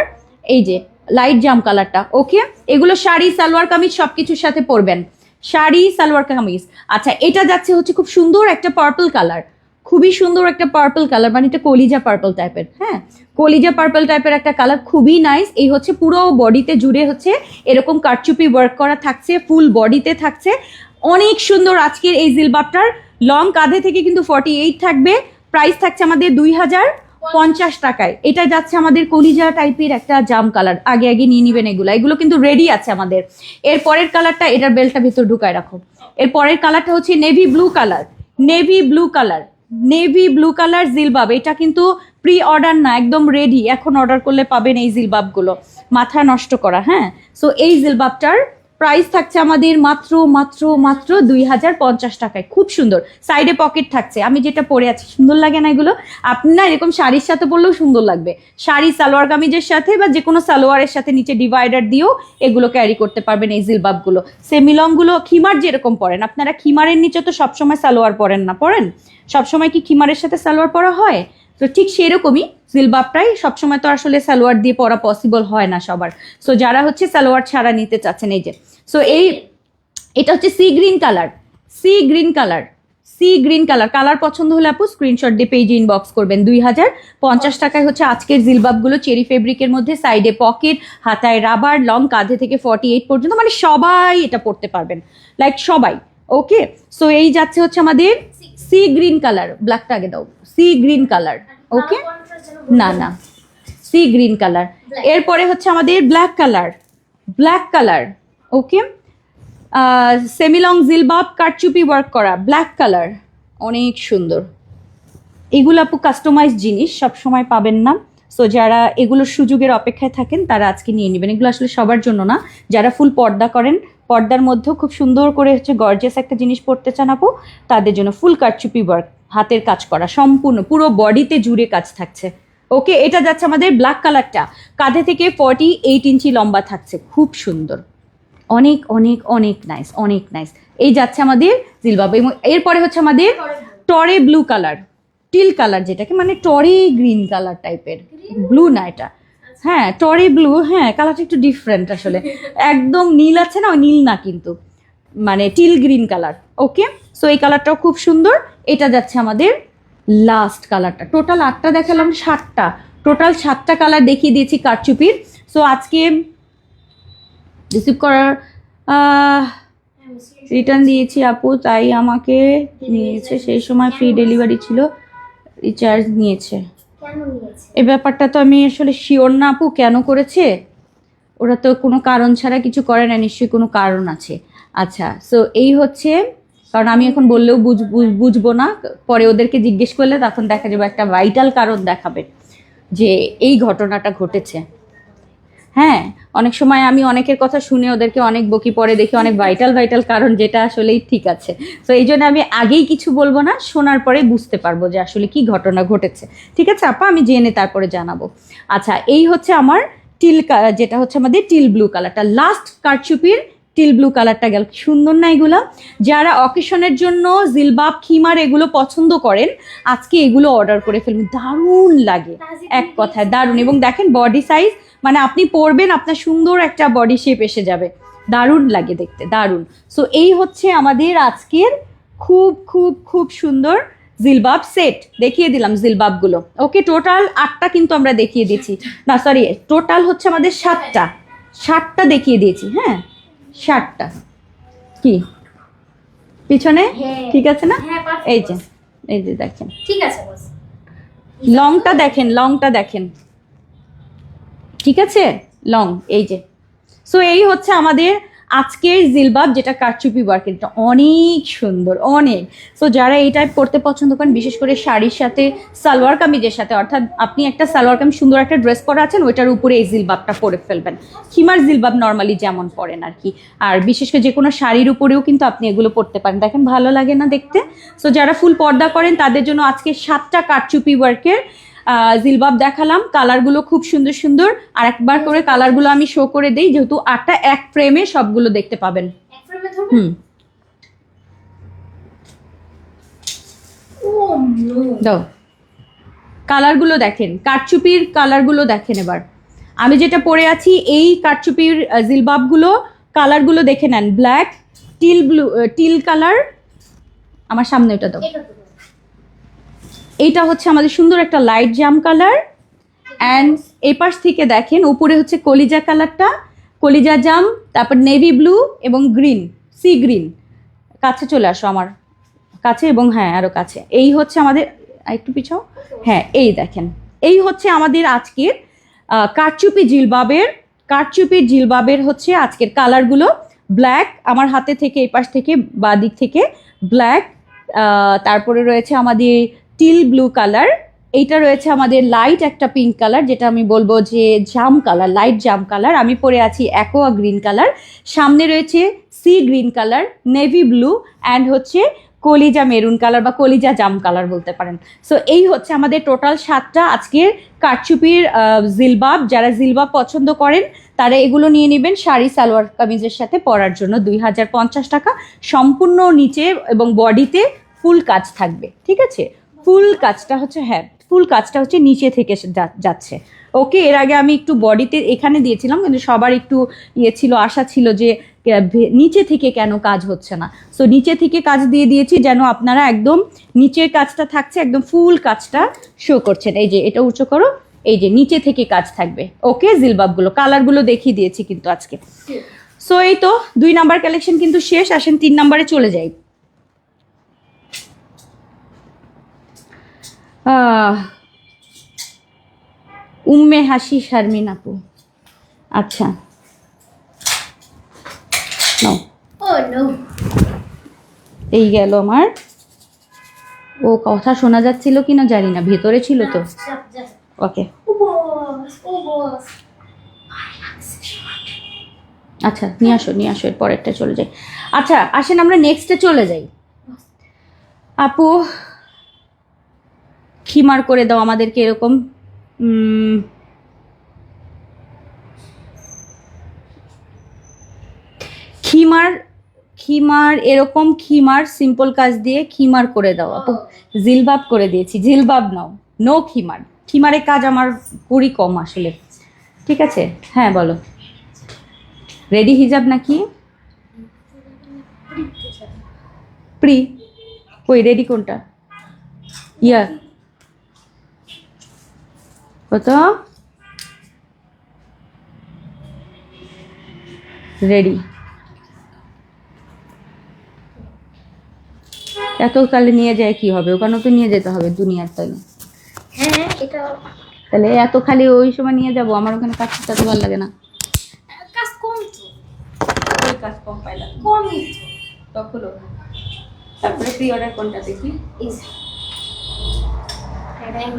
এই যে লাইট জাম কালারটা। ওকে, এগুলো শাড়ি সালোয়ার কামিজ সবকিছুর সাথে পরবেন, শাড়ি সালোয়ার কামিজ। আচ্ছা এটা যাচ্ছে হচ্ছে খুব সুন্দর একটা পার্পল কালার, খুবই সুন্দর একটা পার্পল কালার, মানে এটা কলিজা পার্পল টাইপের, হ্যাঁ কলিজা পার্পল টাইপের একটা কালার, খুবই নাইস। এই হচ্ছে পুরো বডিতে জুড়ে হচ্ছে এরকম কারচুপি ওয়ার্ক করা থাকছে, ফুল বডিতে থাকছে, অনেক সুন্দর আজকের এই জিলবাবটার লং কাঁধে থেকে কিন্তু 48 থাকবে, প্রাইস থাকছে আমাদের 2050 টাকায়। এটা যাচ্ছে আমাদের কলিজা টাইপের একটা জাম কালার, আগে আগে নিয়ে নিবেন এগুলো কিন্তু রেডি আছে আমাদের। এর পরের কালারটা, এটার বেলটা ভিতর ঢুকায় রাখো। এর পরের কালারটা হচ্ছে navy blue colour, navy blue colour, navy blue colour জিলবাব। এটা কিন্তু প্রি অর্ডার না, একদম রেডি, এখন অর্ডার করলে পাবেন এই জিলবাবগুলো, মাথা নষ্ট করা। হ্যাঁ, সো এই জিলবাবটার প্রাইস থাকছে আমাদের মাত্র মাত্র মাত্র 2050 টাকায়। খুব সুন্দর, সাইডে পকেট থাকছে। আমি যেটা পরে আছি সুন্দর লাগে না এগুলো? আপনি না এরকম শাড়ির সাথে পরলেও সুন্দর লাগবে, শাড়ি সালোয়ার কামিজের সাথে বা যে কোনো সালোয়ারের সাথে নিচে ডিভাইডার দিয়েও এগুলো ক্যারি করতে পারবেন এই জিলবাবগুলো। সেমিলংগুলো খিমার যেরকম পরেন আপনারা, খিমারের নিচে তো সবসময় সালোয়ার পরেন না, পরেন সবসময় কি খিমারের সাথে সালোয়ার পরা হয়? তো ঠিক সেরকমই জিলবাবটাই সবসময় তো আসলে সালোয়ার দিয়ে পরা পসিবল হয় না সবার। সো যারা হচ্ছে সালোয়ার ছাড়া নিতে চাচ্ছেন, এই যে সো এটা হচ্ছে sea green colour, sea green colour, sea green colour. Colour পছন্দ হলে আপু স্ক্রিনশট দিয়ে পেজে ইনবক্স করবেন। 2050 টাকায় হচ্ছে আজকের জিলবাবগুলো, চেরি ফেব্রিকের মধ্যে, সাইডে পকেট, হাতায় রাবার, লং কাঁধে থেকে 48 পর্যন্ত, মানে সবাই এটা পরতে পারবেন, লাইক সবাই। ওকে, সো এই যাচ্ছে হচ্ছে আমাদের সি গ্রিন কালার, ব্ল্যাকটা আগে দাও, সি গ্রিন কালার। ওকে, না না, সি গ্রিন কালার। এরপরে হচ্ছে আমাদের ব্ল্যাক কালার, ব্ল্যাক কালার। ওকে, সেমিলং জিলবাব কারচুপি ওয়ার্ক করা, ব্ল্যাক কালার, অনেক সুন্দর। এগুলো আপু কাস্টমাইজ জিনিস, সব সময় পাবেন না। সো যারা এগুলোর সুযোগের অপেক্ষায় থাকেন তারা আজকে নিয়ে নেবেন। এগুলো আসলে সবার জন্য না, যারা ফুল পর্দা করেন, পর্দার মধ্যেও খুব সুন্দর করে হচ্ছে গর্জিয়াস একটা জিনিস পরতে চান আপু, তাদের জন্য ফুল কারচুপি ওয়ার্ক, হাতের কাজ করা, সম্পূর্ণ পুরো বডিতে জুড়ে কাজ থাকছে। ওকে, এটা যাচ্ছে আমাদের ব্ল্যাক কালারটা, কাঁধে থেকে 48 ইঞ্চি লম্বা থাকছে, খুব সুন্দর, অনেক অনেক অনেক নাইস, অনেক নাইস। এই যাচ্ছে আমাদের জিলবাব। এবং এরপরে হচ্ছে আমাদের টরে ব্লু কালার, টিল কালার, যেটাকে মানে টরে গ্রিন কালার টাইপের, ব্লু না এটা, হ্যাঁ টরে ব্লু, হ্যাঁ কালারটা একটু ডিফারেন্ট আসলে, একদম নীল আছে না, ওই নীল না কিন্তু, মানে টিল গ্রিন কালার। ওকে, সো এই কালারটাও খুব সুন্দর। এটা যাচ্ছে আমাদের লাস্ট কালারটা, টোটাল 8টা দেখালাম, 7টা, টোটাল 7টা কালার দেখিয়ে দিয়েছি কারচুপির। সো আজকে রিসিভ করার রিটার্ন দিয়েছি আপু, তাই আমাকে নিয়েছে, সেই সময় ফ্রি ডেলিভারি ছিল, রিচার্জ নিয়েছে। এই ব্যাপারটা তো আমি আসলে শিওর না আপু কেন করেছে, ওরা তো কোনো কারণ ছাড়া কিছু করে না, নিশ্চয়ই কোনো কারণ আছে। আচ্ছা, সো এই হচ্ছে, কারণ আমি এখন বললেও বুঝবো না, পরে ওদেরকে জিজ্ঞেস করলে তখন দেখা যাবে একটা ভাইটাল কারণ দেখাবে যে এই ঘটনাটা ঘটেছে। হ্যাঁ, অনেক সময় আমি অনেকের কথা শুনে ওদেরকে অনেক বকি, পরে দেখি অনেক ভাইটাল কারণ, যেটা আসলেই ঠিক আছে। তো এই জন্য আমি আগেই কিছু বলবো না, শোনার পরে বুঝতে পারবো যে আসলে কি ঘটনা ঘটেছে। ঠিক আছে আপা, আমি জেনে তারপরে জানাবো। আচ্ছা, এই হচ্ছে আমার টিল, যেটা হচ্ছে আমাদের টিল ব্লু কালারটা, লাস্ট কারচুপির টিল ব্লু কালারটা গেল, সুন্দর না এগুলো? যারা অকেশনের জন্য জিলবাব, খিমার এগুলো পছন্দ করেন, আজকে এগুলো অর্ডার করে ফেলবেন, দারুণ লাগে, এক কথায় দারুণ। এবং দেখেন বডি সাইজ, মানে আপনি পরবেন আপনার সুন্দর একটা বডি শেপ এসে যাবে, দারুণ লাগে দেখতে, দারুণ। সো এই হচ্ছে আমাদের আজকের খুব খুব খুব সুন্দর জিলবাব সেট, দেখিয়ে দিলাম জিলবাবগুলো। ওকে, টোটাল 8টা কিন্তু আমরা দেখিয়ে দিয়েছি, না সরি, টোটাল হচ্ছে আমাদের 7টা দেখিয়ে দিয়েছি। হ্যাঁ, 7টা কি পিছনে ঠিক আছে না? এই যে, এই যে দেখেন, ঠিক আছে বস, লংটা দেখেন, লংটা দেখেন, ঠিক আছে, লং, এই যে। সো এই হচ্ছে আমাদের আজকের জিলবাব, যেটা কারচুপি ওয়ার্কের, এটা অনেক সুন্দর, অনেক। সো যারা এই টাইপ করতে পছন্দ করেন, বিশেষ করে শাড়ির সাথে, সালোয়ার কামিজের সাথে, অর্থাৎ আপনি একটা সালোয়ার কামিজ সুন্দর একটা ড্রেস পরে আছেন, ওইটার উপরে এই জিলবাবটা পরে ফেলবেন, খিমার জিলবাব নর্মালি যেমন পরেন আর কি। আর বিশেষ করে যে কোনো শাড়ির উপরেও কিন্তু আপনি এগুলো পরতে পারেন, দেখেন ভালো লাগে না দেখতে? সো যারা ফুল পর্দা করেন তাদের জন্য আজকে 7টা কারচুপি ওয়ার্কের জিলবাব দেখালাম। কালারগুলো খুব সুন্দর সুন্দর, আর একবার করে কালারগুলো আমি শো করে দেই, যেহেতু 8টা এক ফ্রেমে সবগুলো দেখতে পাবেন। এক ফ্রেমে ধরবেন? ও নো, দাও, কালারগুলো দেখেন, কারচুপির কালারগুলো দেখেন। এবার আমি যেটা পরে আছি এই কারচুপির জিলবাবগুলো, কালারগুলো দেখে নেন, black, teal blue, till colour, আমার সামনে ওটা দাও, এটা তো এইটা হচ্ছে আমাদের সুন্দর একটা লাইট জাম কালার। অ্যান্ড এই পাশ থেকে দেখেন, উপরে হচ্ছে কলিজা কালারটা, কলিজা জাম, তারপর নেভি ব্লু এবং গ্রিন, সি গ্রিন কাছে চলে আসো আমার কাছে, এবং হ্যাঁ আরও কাছে। এই হচ্ছে আমাদের, একটু পিছাও, হ্যাঁ এই দেখেন, এই হচ্ছে আমাদের আজকের কারচুপির জিলবাবের হচ্ছে আজকের কালারগুলো। ব্ল্যাক আমার হাতে থেকে এই পাশ থেকে বা দিক থেকে ব্ল্যাক, তারপরে রয়েছে আমাদের টিল ব্লু কালার, এইটা রয়েছে আমাদের লাইট একটা পিঙ্ক কালার, যেটা আমি বলবো যে জাম কালার, লাইট জাম কালার। আমি পরে আছি অ্যাকোয়া গ্রিন কালার, সামনে রয়েছে sea green colour, navy blue and হচ্ছে কলিজা মেরুন কালার বা কলিজা জাম কালার বলতে পারেন। সো এই হচ্ছে আমাদের টোটাল 7টা আজকের কারচুপির জিলবাব। যারা জিলবাব পছন্দ করেন তারা এগুলো নিয়ে নেবেন শাড়ি সালোয়ার কামিজের সাথে পরার জন্য। 2050 টাকা সম্পূর্ণ, নিচে এবং বডিতে ফুল কাজ থাকবে, ঠিক আছে? ফুল কাজটা হচ্ছে, হ্যাঁ ফুল কাজটা হচ্ছে নিচে থেকে যাচ্ছে। ওকে, এর আগে আমি একটু বডিতে এখানে দিয়েছিলাম, কিন্তু সবার একটু ইয়ে ছিল, আশা ছিল যে নিচে থেকে কেন কাজ হচ্ছে না। সো নিচে থেকে কাজ দিয়ে দিয়েছি যেন আপনারা একদম নিচের কাজটা থাকছে, একদম ফুল কাজটা শো করছেন। এই যে এটা উঁচু করো, এই যে নিচে থেকে কাজ থাকবে। ওকে, জিলবাবগুলো কালারগুলো দেখিয়ে দিয়েছি কিন্তু আজকে। সো এই তো 2 নাম্বার কালেকশন কিন্তু শেষ। আসেন 3 নাম্বারে চলে যাই। উম্মে হাসি শারমিন আপু, আচ্ছা নাও। Oh no. এই গেল আমার। ও কথা শোনা যাচ্ছিল কিনা জানি না, ভেতরে ছিল তো। ওকে Oh boss. Oh boss. আচ্ছা নিয়ে আসো এর পরেরটা চলে যাই। আচ্ছা আসেন আমরা নেক্সটে চলে যাই। আপু খিমার করে দাও আমাদেরকে এরকম, খিমার এরকম খিমার সিম্পল কাজ দিয়ে খিমার করে দাও আপু। জিলবাব করে দিয়েছি, জিলবাব নাও, নো খিমার। খিমারের কাজ আমার খুবই কম আসলে, ঠিক আছে? হ্যাঁ বলো, রেডি হিজাব নাকি প্রি? কই রেডি কোনটা? ইয়া কত রেডি? এত কালে নিয়ে যায় কি হবে? ওখানেও তো নিয়ে যেতে হবে দুনিয়ার, তাহলে হ্যাঁ এটা তাহলে এত খালি ওই সময় নিয়ে যাব? আমার ওখানে কাজ করতে এত ভালো লাগে না। কাজ কম তো। ওই কাজ কম পাইলাম কমই তো। তখন। তারপরে প্রি অর্ডার কোনটা দেখি? ট্যাডাং,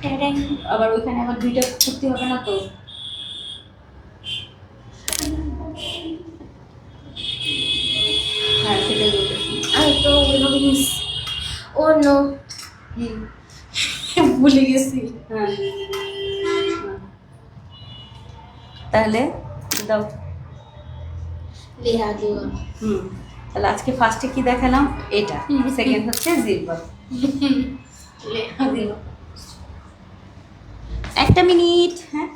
ট্যাডাং। আবার ওইখানে আবার 2টা কুর্তি হবে না তো? হ্যাঁ সেটাই বলতেছি। আমি তো ওইভাবে নিস। ও নো, কি? ভুলে গেছি। হ্যাঁ তাহলে দাও। লেহা দিও। তাহলে আজকে ফার্স্টে কি দেখালাম? এটা। সেকেন্ড হচ্ছে জিলবাব। লেহা দিও। একটা মিনিট, হ্যাঁ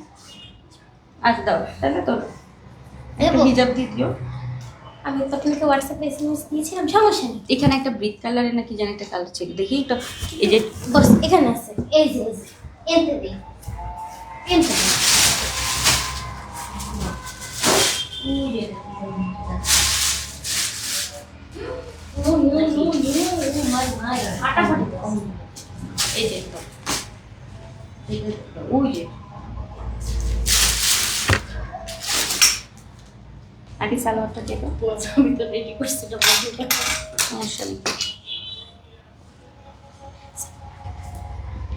আচ্ছা দাও তাহলে। তো একটু হিজাব দিয়ে দিও। আমি তো আপনাকে হোয়াটসঅ্যাপে এসএমএস দিয়েছিলাম, সমস্যা নেই। এখানে একটা ব্রিক কালারের নাকি যেন একটা কালার ছিল, দেখি একটু। এই যে বস এখানে আছে, এই যে এনতে দিই, এনতে দিই। নো নো নো নো মাই মাই ফাটাফাটি। এই যে ওই যে আগে সালোয়ারটা দেখো। আমি তো রেডি করছি না, সমস্যা নেই।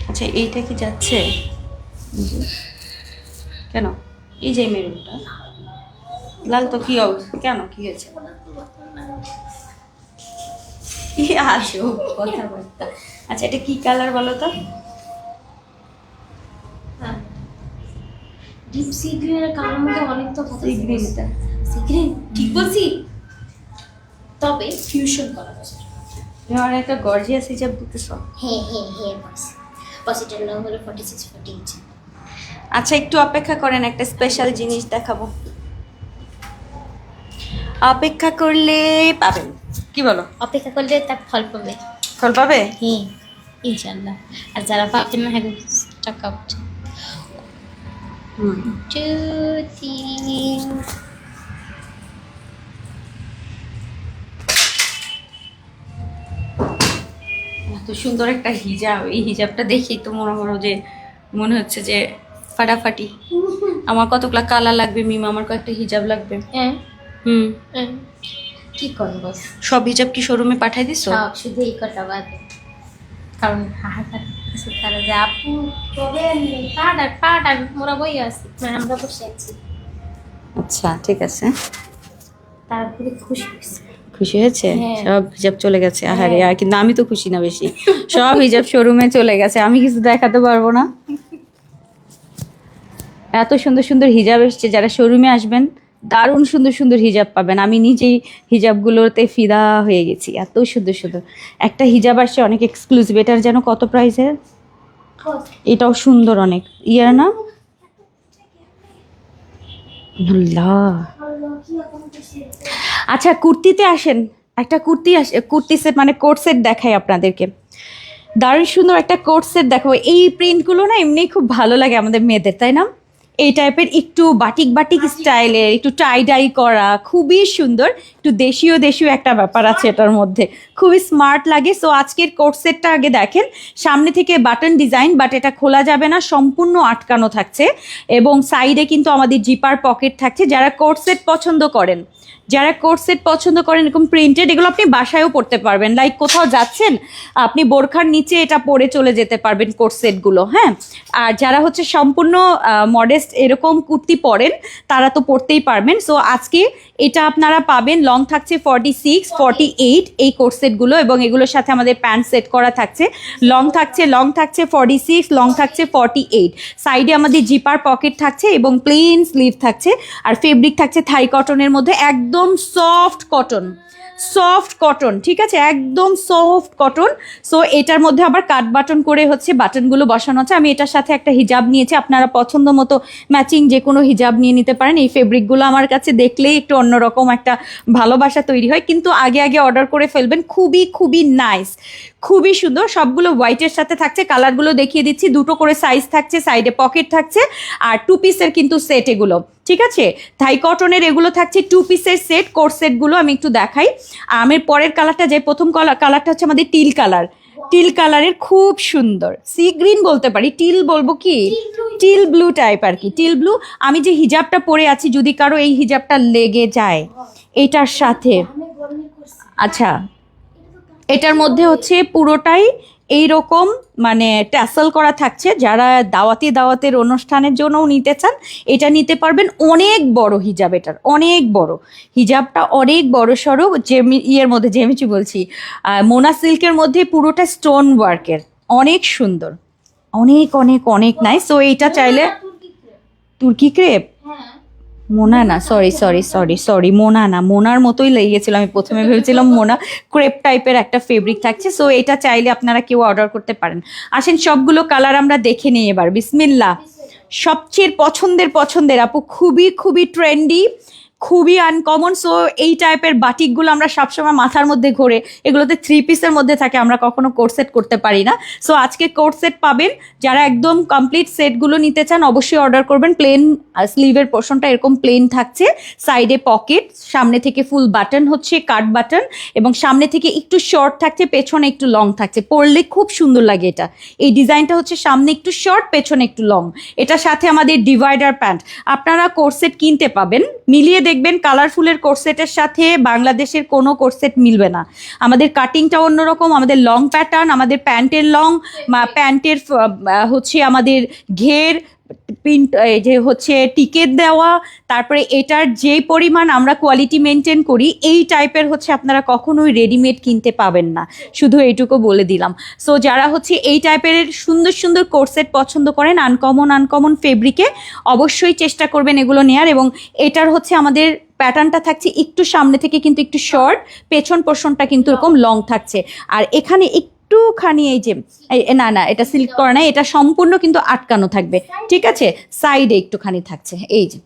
আচ্ছা এইটা কি যাচ্ছে? কেন এই যে মেরুনটা লাল তো, কি অবস্থা? কেন কি হয়েছে? কি আসো কথাবার্তা। আচ্ছা এটা কি কালার বলো তো? ডিপ সি গ্রিনের কালার মধ্যে অনেক তো কথা। সি গ্রিনটা। সি গ্রিন ঠিক বলছি, তবে ফিউশন করা আছে। আমার একটা গর্জিয়াস হিজাব দিতেছ। হ্যাঁ হ্যাঁ হ্যাঁ বস, বস এটার নাম হলো 4648। আচ্ছা একটু অপেক্ষা করেন, একটা স্পেশাল জিনিস দেখাবো। অপেক্ষা করলে পাবেন। কি বলো? অপেক্ষা করলে তার ফল পাবে। ফল পাবে? হ্যাঁ ইনশাল্লাহ। আর যারা পাবেন না, হ্যাঁ টাকা উঠে। 2 3 সুন্দর একটা হিজাব, এই হিজাবটা দেখি তো মনে হচ্ছে যে ফাটাফাটি। আমার কতগুলা কালার লাগবে মিম, আমার কয়েকটা হিজাব লাগবে। হ্যাঁ হুম, কি করবো বস, সব হিজাব কি শোরুমে পাঠাই দিছো? সব শুধু এই কটা বাদে, কারণ হাহাকার আছে তারা যে আপু কবে পাড়ার মোরা বই আছি, মানে আমরা বসে আছি। আচ্ছা ঠিক আছে, তারপরে খুশি হয়েছে। খুশি হয়েছে? হ্যাঁ। সব হিজাব চলে গেছে? আহারে, আর কিন্তু আমি তো খুশি না বেশি, সব হিজাব শোরুমে চলে গেছে, আমি কিছু দেখাতে পারবো না। এত সুন্দর সুন্দর হিজাব এসছে, যারা শোরুমে আসবেন দারুণ সুন্দর সুন্দর হিজাব পাবেন। আমি নিজেই হিজাবগুলোতে ফিদা হয়ে গেছি, এত সুন্দর সুন্দর। একটা হিজাব আসছে অনেক এক্সক্লুসিভ, এটার যেন কত প্রাইসের, এটাও সুন্দর অনেক, ইয়ার না আল্লাহ। আচ্ছা কুর্তিতে আসেন, একটা কুর্তি সেট মানে কোট সেট দেখাই আপনাদেরকে। দারুণ সুন্দর একটা কোট সেট দেখাবো। এই প্রিন্টগুলো না এমনি খুব ভালো লাগে আমাদের মেয়েদের, তাই না? এই টাইপের একটু বাটিক বাটিক স্টাইলের, একটু টাই ডাই করা, খুবই সুন্দর, একটু দেশীয় দেশীয় একটা ব্যাপার আছে এটার মধ্যে, খুবই স্মার্ট লাগে। সো আজকের কোট সেটটা আগে দেখেন, সামনে থেকে বাটন ডিজাইন, বাট এটা খোলা যাবে না, সম্পূর্ণ আটকানো থাকছে, এবং সাইডে কিন্তু আমাদের জিপার পকেট থাকছে। যারা কোট সেট পছন্দ করেন, এরকম প্রিন্টেড, এগুলো আপনি বাসায়ও পরতে পারবেন, লাইক কোথাও যাচ্ছেন আপনি বোরখার নিচে এটা পরে চলে যেতে পারবেন কোট সেটগুলো, হ্যাঁ। আর যারা হচ্ছে সম্পূর্ণ মডেস্ট এরকম কুর্তি পরেন তারা তো পরতেই পারবেন। সো আজকে এটা আপনারা পাবেন, লং থাকছে 46, 48 এই কোট সেটগুলো, এবং এগুলোর সাথে আমাদের প্যান্ট সেট করা থাকছে। লং থাকছে 46, লং থাকছে 48, সাইডে আমাদের জিপার পকেট থাকছে এবং প্লেন স্লিভ থাকছে, আর ফেব্রিক থাকছে থাই কটনের মধ্যে, একদম সফট কটন, ঠিক আছে, একদম সফট কটন। সো এটার মধ্যে আবার কাট বাটন করে হচ্ছে বাটনগুলো বসানো আছে। আমি এটার সাথে একটা হিজাব নিয়েছি, আপনারা পছন্দ মতো ম্যাচিং যে কোনো হিজাব নিয়ে নিতে পারেন। এই ফেব্রিকগুলো আমার কাছে দেখলেই একটু অন্যরকম একটা ভালোবাসা তৈরি হয়, কিন্তু আগে অর্ডার করে ফেলবেন, খুবই নাইস, খুবই সুন্দর। সবগুলো হোয়াইটের সাথে থাকছে, কালারগুলো দেখিয়ে দিচ্ছি, দুটো করে সাইজ থাকছে, সাইডে পকেট থাকছে, আর 2 পিসের কিন্তু সেট এগুলো, ঠিক আছে, থাই কটনের এগুলো থাকছে 2 পিসের সেট। কোট সেটগুলো আমি একটু দেখাই। আমের পরের কালারটা, যে প্রথম কালারটা হচ্ছে আমাদের টিল কালারের, খুব সুন্দর, সি গ্রিন বলতে পারি, টিল বলবো কি, টিল ব্লু টাইপ আর কি, টিল ব্লু। আমি যে হিজাবটা পরে আছি, যদি কারো এই হিজাবটা লেগে যায় এটার সাথে, আচ্ছা এটার মধ্যে হচ্ছে পুরোটাই এইরকম মানে ট্যাসেল করা থাকছে। যারা দাওয়াতের অনুষ্ঠানের জন্যও নিতে চান এটা নিতে পারবেন। অনেক বড় হিজাব, এটার অনেক বড় হিজাবটা, অনেক বড় সড়ো, ইয়ের মধ্যে জেমিচি বলছি, মোনা সিল্কের মধ্যে, পুরোটা স্টোন ওয়ার্কের, অনেক সুন্দর, অনেক নাইস। সো এইটা চাইলে তুর্কি ক্রেপ, মোনা না, সরি মোনা না, মোনার মতোই লেগেছিল, আমি প্রথমে ভেবেছিলাম মোনা, ক্রেপ টাইপের একটা ফেব্রিক থাকছে। সো এটা চাইলে আপনারা কেউ অর্ডার করতে পারেন। আসেন সবগুলো কালার আমরা দেখে নিই এবার, বিসমিল্লাহ। সবচেয়ে পছন্দের আপু, খুবই ট্রেন্ডি, খুবই আনকমন। সো এই টাইপের বাটিকগুলো আমরা সবসময় মাথার মধ্যে ঘোরে, এগুলোতে 3 পিসের মধ্যে থাকে, আমরা কখনো কোট সেট করতে পারি না। সো আজকে কোট সেট পাবেন। যারা একদম কমপ্লিট সেটগুলো নিতে চান অবশ্যই অর্ডার করবেন। প্লেন স্লিভের পোর্শনটা এরকম প্লেন থাকছে, সাইডে পকেট, সামনে থেকে ফুল বাটন হচ্ছে কাট বাটন, এবং সামনে থেকে একটু শর্ট থাকছে, পেছনে একটু লং থাকছে, পরলে খুব সুন্দর লাগে এটা। এই ডিজাইনটা হচ্ছে সামনে একটু শর্ট, পেছনে একটু লং, এটার সাথে আমাদের ডিভাইডার প্যান্ট। আপনারা কোট সেট কিনতে পাবেন, মিলিয়ে দেখবেন কালারফুলের কোর্সেটের সাথে বাংলাদেশের কোনো কোর্সেট মিলবে না। আমাদের কাটিংটা অন্যরকম, আমাদের লং প্যাটার্ন, আমাদের প্যান্টের লং, প্যান্টের হচ্ছে আমাদের ঘের প্রিন্ট, যে হচ্ছে টিকেট দেওয়া, তারপরে এটার যে পরিমাণ আমরা কোয়ালিটি মেনটেন করি, এই টাইপের হচ্ছে আপনারা কখনোই রেডিমেড কিনতে পাবেন না, শুধু এইটুকু বলে দিলাম। সো যারা হচ্ছে এই টাইপের সুন্দর কোর্সেট পছন্দ করেন আনকমন ফেব্রিকে, অবশ্যই চেষ্টা করবেন এগুলো নেয়ার। এবং এটার হচ্ছে আমাদের প্যাটার্নটা থাকছে একটু সামনে থেকে কিন্তু একটু শর্ট, পেছন পোর্শনটা কিন্তু এরকম লং থাকছে, আর এখানে একটুখানি এই যে না এটা সিল্ক করা নাই, এটা সম্পূর্ণ কিন্তু আটকানো থাকবে, ঠিক আছে, সাইডে একটুখানি থাকছে, এই যে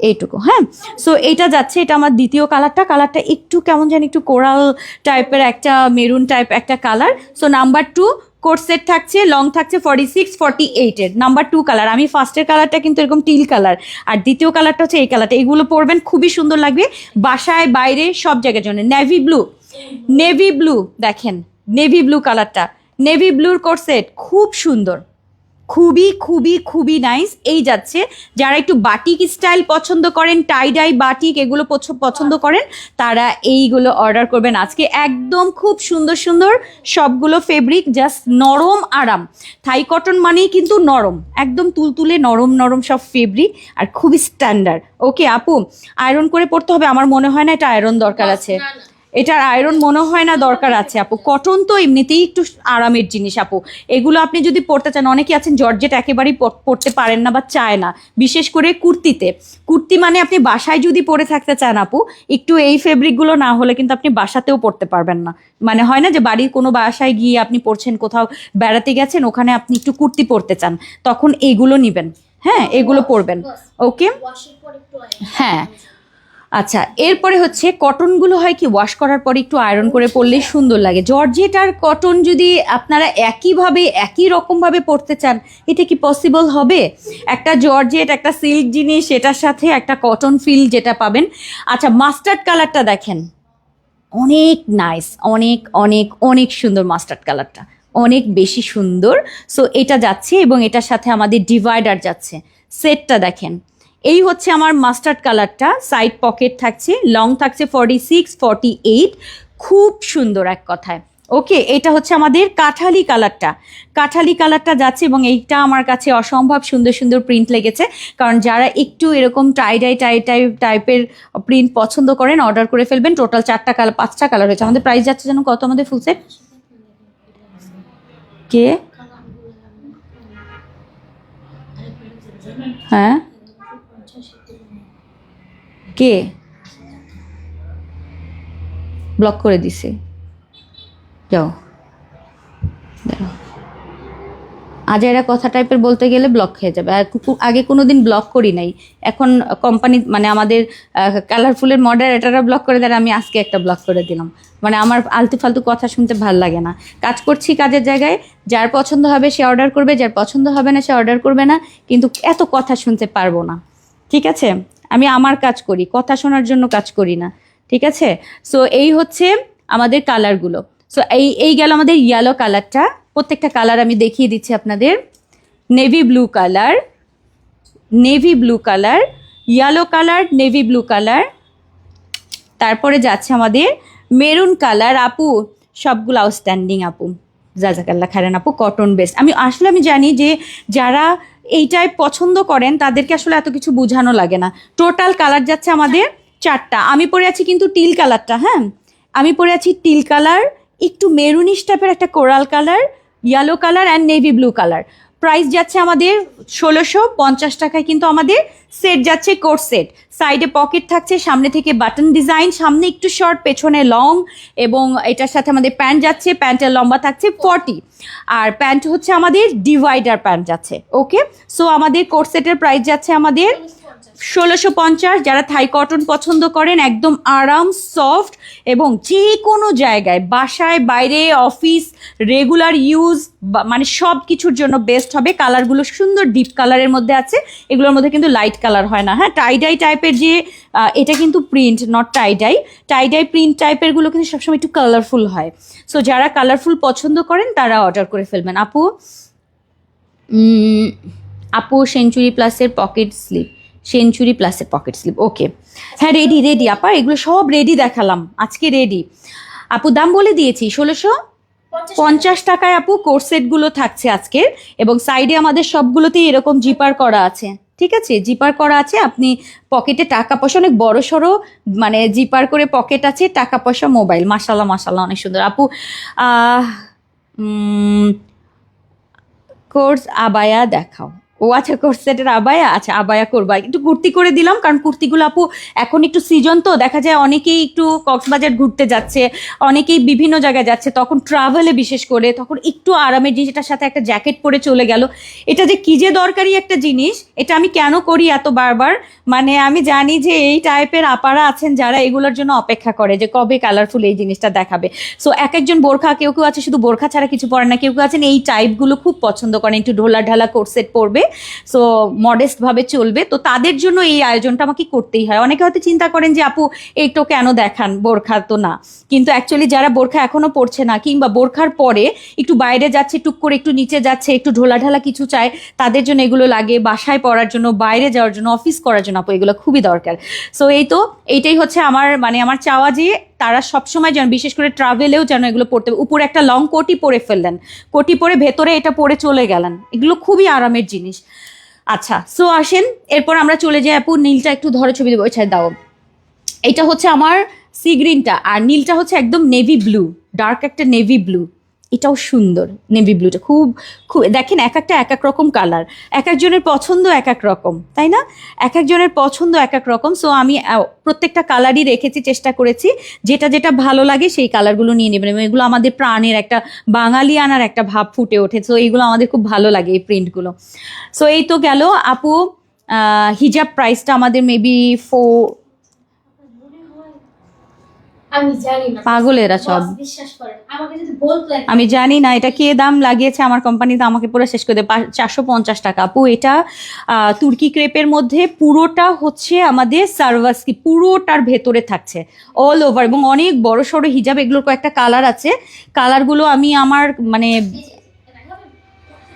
এইটুকু, হ্যাঁ। সো এইটা যাচ্ছে, এটা আমার দ্বিতীয় কালারটা একটু কেমন জানি একটু কোরাল টাইপের একটা মেরুন টাইপ একটা colour. So number 2 coat set থাকছে, লং থাকছে 46, 48 এর, নাম্বার 2 কালার। আমি ফার্স্টের কালারটা কিন্তু এরকম টিল কালার, আর দ্বিতীয় কালারটা হচ্ছে এই কালারটা। এইগুলো পরবেন, খুবই সুন্দর লাগবে বাসায় বাইরে সব জায়গার জন্য। নেভি ব্লু দেখেন, নেভি ব্লু কালারটা নেভি ব্লুর কোর্সেট খুব সুন্দর, খুবই খুবই খুবই নাইস। এই যাচ্ছে যারা একটু বাটিক স্টাইল পছন্দ করেন, টাই ডাই বাটিক এগুলো পছন্দ করেন, তারা এইগুলো অর্ডার করবেন আজকে। একদম খুব সুন্দর সুন্দর সবগুলো ফেব্রিক, জাস্ট নরম আরাম। থাই কটন মানেই কিন্তু নরম, একদম তুলতুলে নরম নরম সব ফেব্রিক, আর খুবই স্ট্যান্ডার্ড। ওকে আপু, আয়রন করে পড়তে হবে? আমার মনে হয় না এটা আয়রন দরকার আছে, না, না। এটার আয়রন মনে হয় না দরকার আছে আপু। কটন তো এমনিতেই একটু আরামের জিনিস আপু, এগুলো আপনি যদি পরতে চান, অনেকে আছেন জর্জেট একেবারেই পরতে পারেন না বা চায় না, বিশেষ করে কুর্তিতে। কুর্তি মানে আপনি বাসায় যদি পরে থাকতে চান আপু, একটু এই ফেব্রিকগুলো না হলে কিন্তু আপনি বাসাতেও পরতে পারবেন না। মানে হয় না যে বাড়ির কোনো বাসায় গিয়ে আপনি পরছেন, কোথাও বেড়াতে গেছেন, ওখানে আপনি একটু কুর্তি পরতে চান, তখন এগুলো নিবেন। হ্যাঁ, এগুলো পরবেন। ওকে, ওয়াশের পর একটু হ্যাঁ। আচ্ছা, এরপরে হচ্ছে কটনগুলো হয় কি ওয়াশ করার পরে একটু আয়রন করে পরলেই সুন্দর লাগে। জর্জেট আর কটন যদি আপনারা একইভাবে একই রকমভাবে পরতে চান, এটা কি পসিবল হবে? একটা জর্জেট একটা সিল্ক জিনিস, সেটার সাথে একটা কটন ফিল যেটা পাবেন। আচ্ছা, মাস্টার্ড কালারটা দেখেন, অনেক নাইস, অনেক অনেক অনেক সুন্দর মাস্টার্ড কালারটা, অনেক বেশি সুন্দর। সো এটা যাচ্ছে এবং এটার সাথে আমাদের ডিভাইডার যাচ্ছে। সেটটা দেখেন, এই হচ্ছে আমার মাস্টার্ড কালারটা, সাইড পকেট থাকছে, লং থাকছে 46 48, খুব সুন্দর এক কথায়। ওকে, এটা হচ্ছে আমাদের কাঠালি কালারটা, কাঠালি কালারটা যাচ্ছে এবং এইটা আমার কাছে অসম্ভব সুন্দর সুন্দর প্রিন্ট লেগেছে। কারণ যারা একটু এরকম টাইপের প্রিন্ট পছন্দ করেন, অর্ডার করে ফেলবেন। টোটাল 4টা কালার 5টা কালার হয়েছে। আমাদের প্রাইস যাচ্ছে যেন কত আমাদের ফুল সেট? কে? হ্যাঁ, কে ব্লক করে দিছে? যাও, দাঁড়াও। আজ এরা কথা টাইপের বলতে গেলে ব্লক খেয়ে যাবে। আর আগে কোনোদিন ব্লক করি নাই, এখন কোম্পানি মানে আমাদের কালারফুলের মডারেটাররা ব্লক করে দেয়, আমি আজকে একটা ব্লক করে দিলাম। মানে আমার আলতু ফালতু কথা শুনতে ভাল লাগে না। কাজ করছি, কাজের জায়গায় যার পছন্দ হবে সে অর্ডার করবে, যার পছন্দ হবে না সে অর্ডার করবে না, কিন্তু এত কথা শুনতে পারবো না। ঠিক আছে, আমি আমার কাজ করি, কথা শোনার জন্য কাজ করি না। ঠিক আছে, সো এই হচ্ছে আমাদের কালারগুলো। সো এই গেল আমাদের ইয়েলো কালারটা। প্রত্যেকটা কালার আমি দেখিয়ে দিচ্ছি আপনাদের। Navy blue colour, navy blue colour, yellow colour, navy blue colour, তারপরে যাচ্ছে আমাদের মেরুন কালার। আপু সবগুলো আউটস্ট্যান্ডিং আপু, জাজাকাল্লা খাইরান আপু, কটন বেস্ট। আমি জানি যে যারা এই টাইপ পছন্দ করেন তাদেরকে আসলে এত কিছু বোঝানো লাগে না। টোটাল কালার যাচ্ছে আমাদের 4টা। আমি পরে আছি কিন্তু টিল কালারটা, হ্যাঁ আমি পরে আছি টিল কালার, একটু মেরুনিশ টাইপের একটা coral colour, yellow colour and navy blue colour. Price যাচ্ছে আমাদের 1650 টাকায়, কিন্তু আমাদের সেট যাচ্ছে কোট সেট। সাইডে পকেট থাকছে, সামনে থেকে বাটন ডিজাইন, সামনে একটু শর্ট পেছনে লং, এবং এটার সাথে আমাদের প্যান্ট যাচ্ছে, প্যান্টের লম্বা থাকছে 40, আর প্যান্ট হচ্ছে আমাদের ডিভাইডার প্যান্ট যাচ্ছে। ওকে, সো আমাদের কোট সেটের প্রাইস যাচ্ছে আমাদের 1650। যারা থাই কটন পছন্দ করেন, একদম আরাম সফট, এবং যে কোনো জায়গায় বাসায় বাইরে অফিস রেগুলার ইউজ মানে সব কিছুর জন্য বেস্ট হবে। কালারগুলো সুন্দর ডিপ কালারের মধ্যে আছে, এগুলোর মধ্যে কিন্তু লাইট কালার হয় না। হ্যাঁ, টাইডাই টাইপের যে এটা কিন্তু print not tie dye, tie dye print টাইপেরগুলো কিন্তু সবসময় একটু কালারফুল হয়। সো যারা কালারফুল পছন্দ করেন তারা অর্ডার করে ফেলবেন। আপু সেঞ্চুরি প্লাসের পকেট স্লিপ, সেঞ্চুরি প্লাসের পকেট স্লিপ। ওকে, হ্যাঁ রেডি আপা, এগুলো সব রেডি দেখালাম আজকে, রেডি আপু। দাম বলে দিয়েছি 1650 টাকায় আপু কোট সেটগুলো থাকছে আজকে। এবং সাইডে আমাদের সবগুলোতেই এরকম জিপার করা আছে। ঠিক আছে, জিপার করা আছে, আপনি পকেটে টাকা পয়সা, অনেক বড় সড়ো মানে জিপার করে পকেট আছে, টাকা পয়সা মোবাইল, মাশাল্লাহ মাশাল্লাহ অনেক সুন্দর আপু। কোর্স আবায়া দেখাও। ও আচ্ছা, কোর্স সেটের আবায়া, আচ্ছা আবায়া করবা, একটু কুর্তি করে দিলাম, কারণ কুর্তিগুলো আপু এখন একটু সিজন, তো দেখা যায় অনেকেই একটু কক্সবাজার ঘুরতে যাচ্ছে, অনেকেই বিভিন্ন জায়গায় যাচ্ছে, তখন ট্রাভেলে বিশেষ করে, তখন একটু আরামের জিনিস, এটার সাথে একটা জ্যাকেট পরে চলে গেল, এটা যে কি যে দরকারি একটা জিনিস। এটা আমি কেন করি এত বারবার, মানে আমি জানি যে এই টাইপের আপারা আছেন যারা এগুলোর জন্য অপেক্ষা করে যে কবে কালারফুল এই জিনিসটা দেখাবে। সো এক একজন বোরখা, কেউ কেউ আছে শুধু বোরখা ছাড়া কিছু পরে না, কেউ কেউ আছেন এই টাইপগুলো খুব পছন্দ করেন, একটু ঢোলা ঢালা কোট সেট পরবে, সো মডেস্টভাবে চলবে, তো তাদের জন্য এই আয়োজনটা আমাকে করতেই হয়। অনেকে হয়তো চিন্তা করেন যে আপু এইটো কেন দেখান, বোরখা তো না, কিন্তু অ্যাকচুয়ালি যারা বোরখা এখনো পড়ছে না কিংবা বোরখার পরে একটু বাইরে যাচ্ছে, টুক করে একটু নিচে যাচ্ছে, একটু ঢোলাঢালা কিছু চায়, তাদের জন্য এগুলো লাগে। বাসায় পড়ার জন্য, বাইরে যাওয়ার জন্য, অফিস করার জন্য আপু এগুলো খুবই দরকার। সো এইটাই হচ্ছে আমার আমার চাওয়া যে তারা সবসময় যেন, বিশেষ করে ট্রাভেলেও যেন এগুলো পড়তে, উপরে একটা লং কোটি পরে ফেললেন, কোটি পরে ভেতরে এটা পরে চলে গেলেন, এগুলো খুবই আরামের জিনিস। আচ্ছা, সো আসেন এরপর আমরা চলে যাই। আপু নীলটা একটু ধরে ছবি দেবো, আচ্ছা দাও। এটা হচ্ছে আমার সি গ্রিনটা, আর নীলটা হচ্ছে একদম নেভি ব্লু, ডার্ক একটা নেভি ব্লু। এটাও সুন্দর, নেভি ব্লুটা খুব খুব, দেখেন এক একটা এক এক রকম কালার, এক একজনের পছন্দ এক এক রকম, তাই না? এক একজনের পছন্দ এক এক রকম। সো আমি প্রত্যেকটা কালারই রেখেছি, চেষ্টা করেছি যেটা যেটা ভালো লাগে সেই কালারগুলো নিয়ে নেবেন, এবং এগুলো আমাদের প্রাণের একটা বাঙালিয়ানার একটা ভাব ফুটে ওঠে। সো এইগুলো আমাদের খুব ভালো লাগে, এই প্রিন্টগুলো। সো এই তো গেল আপু। হিজাব প্রাইসটা আমাদের মেবি আমি জানি না, পাগল এরা সব, বিশ্বাস করেন আমাকে যদি বলতো আমি জানি না এটা কে দাম লাগিয়েছে আমার কোম্পানিতে, আমাকে পুরো শেষ করে দেয়। 450 টাকা আপু। এটা তুর্কি ক্রেপের মধ্যে, পুরোটা হচ্ছে আমাদের সার্ভাসকি, পুরোটার ভেতরে থাকছে অল ওভার, এবং অনেক বড় সড়ো হিজাব। এগুলোর কয়েকটা কালার আছে, কালারগুলো আমি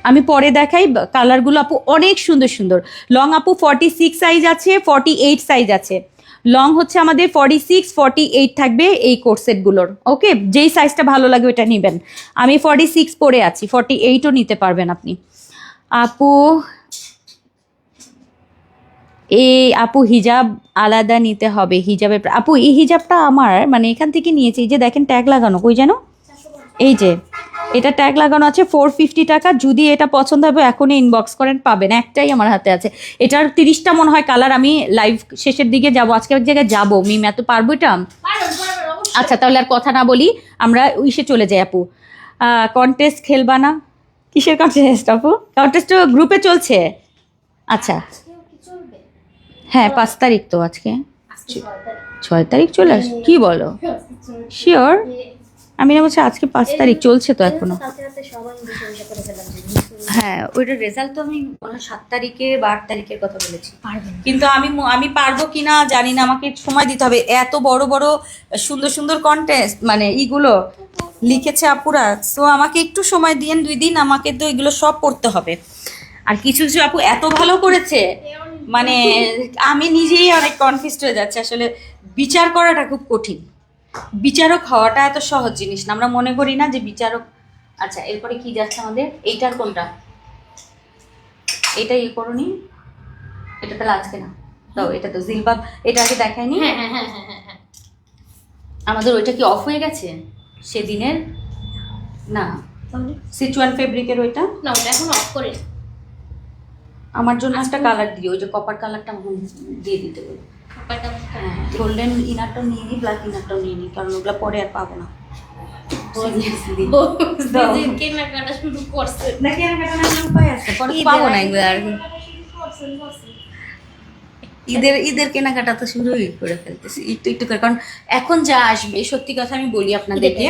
আমি পরে দেখাই। কালারগুলো আপু অনেক সুন্দর সুন্দর। লং আপু 46 সাইজ আছে, 48 সাইজ আছে। লং হচ্ছে আমাদের 46, 48 থাকবে এই কোর্সেটগুলোর। ওকে, যেই সাইজটা ভালো লাগে ওটা নেবেন। আমি 46 পরে আছি, 48ও নিতে পারবেন আপনি। আপু আপু হিজাব আলাদা নিতে হবে, হিজাবের আপু এই হিজাবটা আমার এখান থেকে নিয়েছি, এই যে দেখেন ট্যাগ লাগানো, কই যেন, এই যে এটা ট্যাগ লাগানো আছে, 450 টাকা। যদি এটা পছন্দ হবে এখনই ইনবক্স করেন, পাবেন। একটাই আমার হাতে আছে, এটার 30টা মনে হয় কালার। আমি লাইভ শেষের দিকে যাব, আজকে এক জায়গায় যাবো, মিম এত পারবো এটা? আচ্ছা তাহলে আর কথা না বলি, আমরা ইসে চলে যাই। আপু কন্টেস্ট খেলবা না? কিসের কন্টেস্ট আপু? কন্টেস্ট গ্রুপে চলছে। আচ্ছা হ্যাঁ, 5 তারিখ তো আজকে, 6 তারিখ চলে আস, কি বলো শিওর? আমি না বলছি আজকে 5 তারিখ চলছে তো এখনো। হ্যাঁ ওইটার রেজাল্ট তো আমি 7 তারিখে বা 8 তারিখের কথা বলেছি, কিন্তু আমি পারবো কিনা জানি না, আমাকে সময় দিতে হবে। এত বড় বড় সুন্দর সুন্দর কন্টেস্ট ইগুলো লিখেছে আপুরা, সো আমাকে একটু সময় দিন, 2 দিন, আমাকে তো এগুলো সব পড়তে হবে। আর কিছু কিছু আপু এত ভালো করেছে, আমি নিজেই অনেক কনফিউজড হয়ে যাচ্ছে। আসলে বিচার করাটা খুব কঠিন, বিচারক হওয়াটা এত সহজ জিনিস না, আমরা মনে করি না যে বিচারক। আচ্ছা এরপরে কি যাচ্ছে আমাদের, এইটার কোনটা, এটা ইয়ে করোনি, এটা তাহলে আজকে না তো, এটা তো জিলবাব, এটা আগে দেখায়নি। আমাদের ওইটা কি অফ হয়ে গেছে সেদিনের? না সিচুয়ান ফেব্রিকের ওইটা না, ওটা এখন অফ করে আমার জন্য একটা কালার দিও, ওই যে কপার কালারটা দিয়ে দিতে বলো। গোল্ডেন ইনারটাও নিয়ে নিই, ব্ল্যাক ইনারটাও নিয়ে নিই, কারণ ওগুলো পরে আর পাবো না। কেনাকাটা শুরু করছে, উপায় আছে, পরে পাবো না এগুলো আর। ঈদের কেনাকাটা তো শুরুই করে ফেলতেছি একটু একটু করে, কারণ এখন যা আসবে, সত্যি কথা আমি বলি আপনাদেরকে,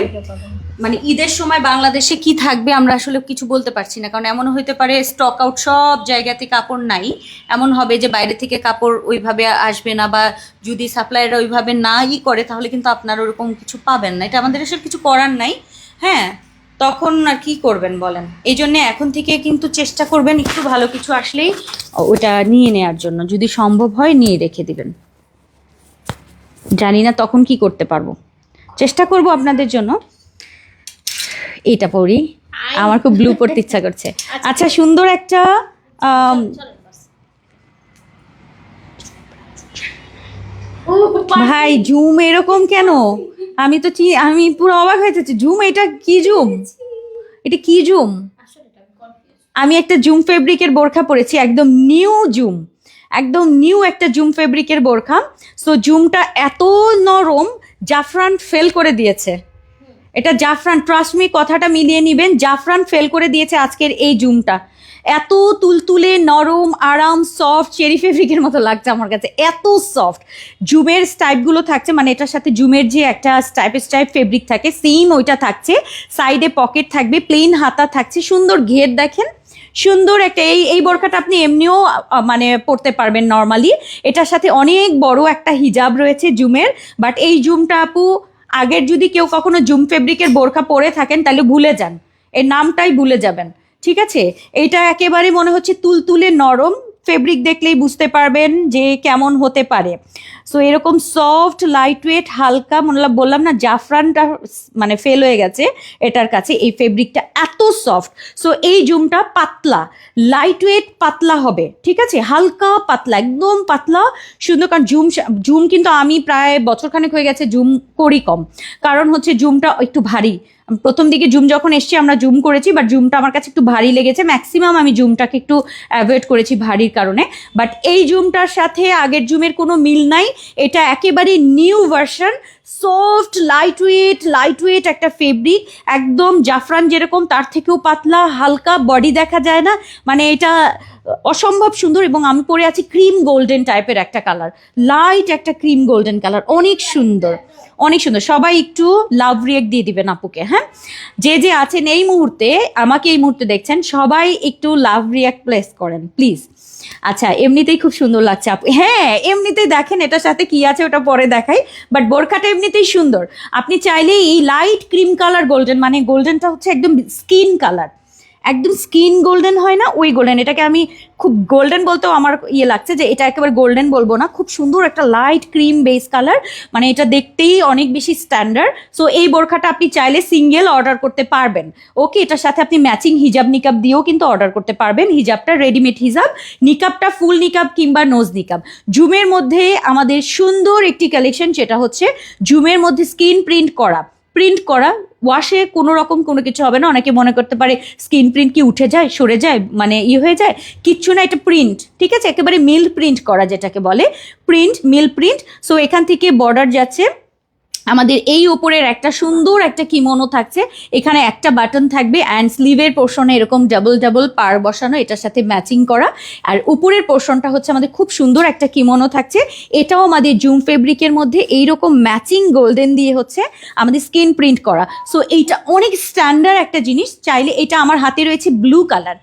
ঈদের সময় বাংলাদেশে কি থাকবে আমরা আসলে কিছু বলতে পারছি না, কারণ এমন হইতে পারে স্টক আউট, সব জায়গাতে কাপড় নাই, এমন হবে যে বাইরে থেকে কাপড় ওইভাবে আসবে না, বা যদি সাপ্লায়াররা ওইভাবে নাই করে তাহলে কিন্তু আপনারা ওরকম কিছু পাবেন না। এটা আমাদের আসলে কিছু করার নাই, হ্যাঁ, তখন আর কি করবেন বলেন। এই জন্যে এখন থেকে কিন্তু চেষ্টা করবেন একটু ভালো কিছু আসলেই ওটা নিয়ে নেওয়ার জন্য, যদি সম্ভব হয় নিয়ে রেখে দিবেন। জানি না তখন কি করতে পারবো, চেষ্টা করব আপনাদের জন্য। এটা পরি, আমার খুব ব্লু পড়তে ইচ্ছা করছে। আচ্ছা সুন্দর একটা ভাই জুম এরকম কেন? আমি পুরো অবাক হয়ে যাচ্ছি। জুম, এটা কি জুম? এটা কি জুম? আমি একটা জুম ফেব্রিকের বোরখা পরেছি, একদম নিউ জুম, একদম নিউ একটা জুম ফেব্রিকের বোরখা। সো জুমটা এত নরম, জাফরান ফেল করে দিয়েছে। এটা জাফরান, ট্রাস্ট মি, কথাটা মিলিয়ে নিবেন, জাফরান ফেল করে দিয়েছে আজকের এই জুমটা। এত তুলতুলে নরম, আরাম, সফট, চেরি ফেব্রিকের মতো লাগছে আমার কাছে, এত সফট। জুমের স্টাইপগুলো থাকছে, এটার সাথে জুমের যে একটা স্টাইপ ফেব্রিক থাকে সেম ওইটা থাকছে, সাইডে পকেট থাকবে, প্লেন হাতা থাকছে, সুন্দর ঘের দেখেন, সুন্দর একটা এই বোরখাটা আপনি এমনিও মানে পরতে পারবেন নর্মালি। এটার সাথে অনেক বড় একটা হিজাব রয়েছে জুমের, বাট এই জুমটা আপু আগের যদি কেউ কখনো জুম ফেব্রিকের বোরখা পরে থাকেন তাহলে ভুলে যান, এর নামটাই ভুলে যাবেন। ঠিক আছে, এটা একেবারে মনে হচ্ছে তুলতুলে নরম, ফেব্রিক দেখলেই বুঝতে পারবেন যে কেমন হতে পারে। সো এরকম সফট লাইট ওয়েট হালকা, মনে বললাম না জাফরানটা মানে ফেল হয়ে গেছে এটার কাছে, এই ফেব্রিকটা এত সফট। সো এই জুমটা পাতলা, লাইট ওয়েট পাতলা হবে, ঠিক আছে, হালকা পাতলা, একদম পাতলা সুন্দর। কারণ জুম কিন্তু আমি প্রায় বছরখানেক হয়ে গেছে জুম করি কম, কারণ হচ্ছে জুমটা একটু ভারী। প্রথম দিকে জুম যখন এসছি আমরা জুম করেছি, বাট জুমটা আমার কাছে একটু ভারী লেগেছে, ম্যাক্সিমাম আমি জুমটাকে একটু অ্যাভয়েড করেছি ভারীর কারণে। বাট এই জুমটার সাথে আগের জুমের কোনো মিল নাই, এটা একেবারে new version, soft light weight একটা ফেব্রিক, একদম জাফরান যেরকম তার থেকেও পাতলা, হালকা, বডি দেখা যায় না, মানে এটা অসম্ভব সুন্দর। এবং আমি পরে আছি ক্রিম গোল্ডেন টাইপের একটা কালার, লাইট একটা ক্রিম গোল্ডেন কালার, অনেক সুন্দর অনেক সুন্দর। সবাই একটু লাভ রিয়েক্ট দিয়ে দিবেন আপুকে, হ্যাঁ, যে আছেন এই মুহূর্তে, আমাকে এই মুহূর্তে দেখছেন, সবাই একটু লাভ রিয়েক্ট প্লেস করেন প্লিজ। আচ্ছা, এমনিতেই খুব সুন্দর লাগছে আপু, হ্যাঁ এমনিতেই দেখেন এটার সাথে কি আছে ওটা পরে দেখাই, বাট বোরখাটা এমনিতেই সুন্দর। আপনি চাইলে এই লাইট ক্রিম কালার গোল্ডেন, মানে গোল্ডেনটা হচ্ছে একদম স্কিন কালার, একদম স্কিন গোল্ডেন হয় না ওই গোল্ডেন, এটাকে আমি খুব গোল্ডেন বলতেও আমার লাগছে যে এটা একেবারে গোল্ডেন বলবো না, খুব সুন্দর একটা লাইট ক্রিম বেস কালার, মানে এটা দেখতেই অনেক বেশি স্ট্যান্ডার্ড। সো এই বোরখাটা আপনি চাইলে সিঙ্গেল অর্ডার করতে পারবেন, ওকে, এটার সাথে আপনি ম্যাচিং হিজাব নিকাব দিয়েও কিন্তু অর্ডার করতে পারবেন। হিজাবটা রেডিমেড হিজাব, নিকাবটা ফুল নিকাব কিংবা নোজ নিকাব। জুমের মধ্যে আমাদের সুন্দর একটি কালেকশন, যেটা হচ্ছে জুমের মধ্যে স্ক্রিন প্রিন্ট করা, ওয়াশে কোনো রকম কোনো কিছু হবে না। অনেকে মনে করতে পারে স্ক্রিন প্রিন্ট কি উঠে যায়, সরে যায়, মানে হয়ে যায়, কিচ্ছু না, এটা প্রিন্ট, ঠিক আছে, একেবারে মিল প্রিন্ট করা, যেটাকে বলে মিল প্রিন্ট। সো এখান থেকে বর্ডার যাচ্ছে আমাদের এই ওপরের একটা সুন্দর একটা কিমোনো থাকছে, এখানে একটা বাটন থাকবে, অ্যান্ড স্লিভের পোর্শনে এরকম ডাবল পার বসানো, এটার সাথে ম্যাচিং করা। আর উপরের পোর্শনটা হচ্ছে আমাদের খুব সুন্দর একটা কিমোনো থাকছে, এটাও আমাদের জুম ফেব্রিকের মধ্যে এইরকম ম্যাচিং গোল্ডেন দিয়ে হচ্ছে আমাদের স্কিন প্রিন্ট করা। সো এইটা অনেক স্ট্যান্ডার্ড একটা জিনিস। চাইলে এটা আমার হাতে রয়েছে ব্লু কালার,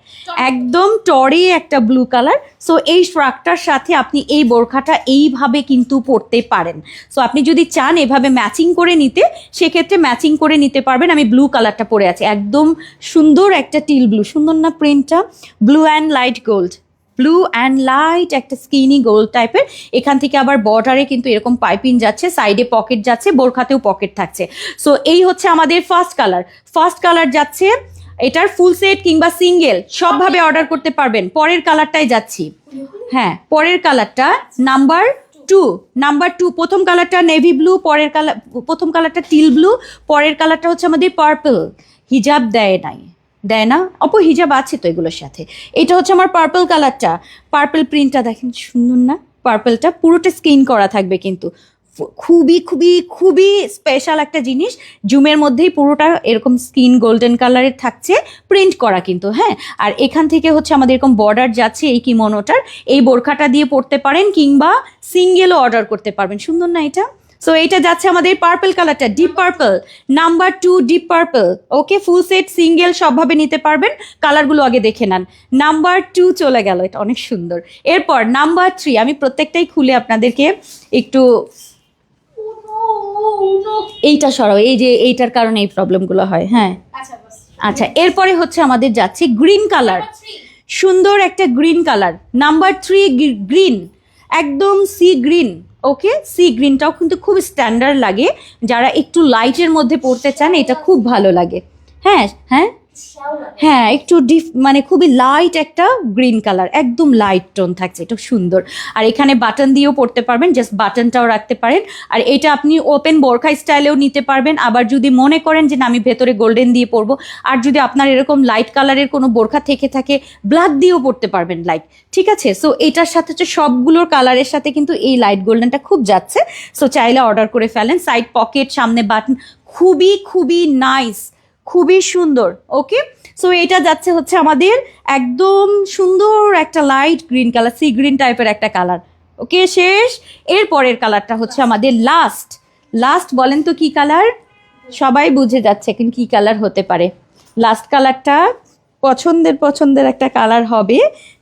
একদম টরে একটা ব্লু কালার। সো এই ফ্রকটার সাথে আপনি এই বোরখাটা এইভাবে কিন্তু পরতে পারেন। সো আপনি যদি চান এভাবে ম্যাচিং করে নিতে, সেক্ষেত্রে ম্যাচিং করে নিতে পারবেন। আমি ব্লু কালারটা পরে আছি, একদম সুন্দর একটা টিল ব্লু, সুন্দর না প্রিন্টটা, ব্লু অ্যান্ড লাইট একটা স্কিনি গোল্ড টাইপের। এখান থেকে আবার বর্ডারে কিন্তু এরকম পাইপিং যাচ্ছে, সাইডে পকেট যাচ্ছে, বোরখাতেও পকেট থাকছে। সো এই হচ্ছে আমাদের ফার্স্ট কালার যাচ্ছে। এটার ফুল সেট কিংবা সিঙ্গেল সবভাবে অর্ডার করতে পারবেন। পরের কালারটাই যাচ্ছি, হ্যাঁ পরের কালারটা নাম্বার টু। প্রথম কালারটা নেভি ব্লু, প্রথম কালারটা টিল ব্লু, পরের কালারটা হচ্ছে আমাদের পার্পল। হিজাব দেয় না অপু, হিজাব আছে তো এগুলোর সাথে। এটা হচ্ছে আমার পার্পল কালারটা, পার্পল প্রিন্টটা দেখেন সুন্দর না, পার্পলটা পুরোটা স্কিন করা থাকবে, কিন্তু খুবই স্পেশাল একটা জিনিস। জুমের মধ্যেই পুরোটা এরকম স্কিন গোল্ডেন কালারের থাকছে, প্রিন্ট করা কিন্তু, হ্যাঁ। আর এখান থেকে হচ্ছে আমাদের এরকম বর্ডার যাচ্ছে এই কিমোনোটার। এই বোরখাটা দিয়ে পরতে পারেন কিংবা সিঙ্গেলও অর্ডার করতে পারবেন, সুন্দর না এটা। সো এইটা যাচ্ছে আমাদের পার্পল কালারটা, deep purple, number 2 deep purple, okay. Full set single সবভাবে নিতে পারবেন। কালারগুলো আগে দেখে নেন। নাম্বার 2 চলে গেল, এটা অনেক সুন্দর। এরপর নাম্বার 3, আমি প্রত্যেকটাই খুলে আপনাদেরকে একটু, এইটা সরাও, এই যে এইটার কারণে এই প্রবলেমগুলো হয়, হ্যাঁ। আচ্ছা, এরপরে হচ্ছে আমাদের যাচ্ছে গ্রিন কালার, সুন্দর একটা গ্রিন কালার, নাম্বার 3 গ্রিন, একদম সি গ্রিন, ওকে। সি গ্রিনটাও কিন্তু খুব স্ট্যান্ডার্ড লাগে, যারা একটু লাইটের মধ্যে পড়তে চান এটা খুব ভালো লাগে, হ্যাঁ একটু মানে খুবই লাইট একটা গ্রিন কালার, একদম লাইট টোন থাকছে, এটা সুন্দর। আর এখানে বাটন দিয়েও পড়তে পারবেন, জাস্ট বাটনটাও রাখতে পারেন। আর এটা আপনি ওপেন বোরখা স্টাইলেও নিতে পারবেন। আবার যদি মনে করেন যে না আমি ভেতরে গোল্ডেন দিয়ে পরবো, আর যদি আপনার এরকম লাইট কালারের কোনো বোরখা থেকে থাকে, ব্ল্যাক দিয়েও পরতে পারবেন লাইট, ঠিক আছে। সো এটার সাথে হচ্ছে সবগুলোর কালারের সাথে কিন্তু এই লাইট গোল্ডেনটা খুব যাচ্ছে। সো চাইলে অর্ডার করে ফেলেন। সাইড পকেট, সামনে বাটন, খুবই নাইস, খুবই সুন্দর, ওকে। সো এটা যাচ্ছে হচ্ছে আমাদের একদম সুন্দর একটা light green colour, sea green টাইপের একটা কালার, ওকে। শেষ। এর পরের কালারটা হচ্ছে আমাদের লাস্ট বলেন তো কি কালার? সবাই বুঝে যাচ্ছে কিন্তু কি কালার হতে পারে। লাস্ট কালারটা পছন্দের একটা কালার হবে,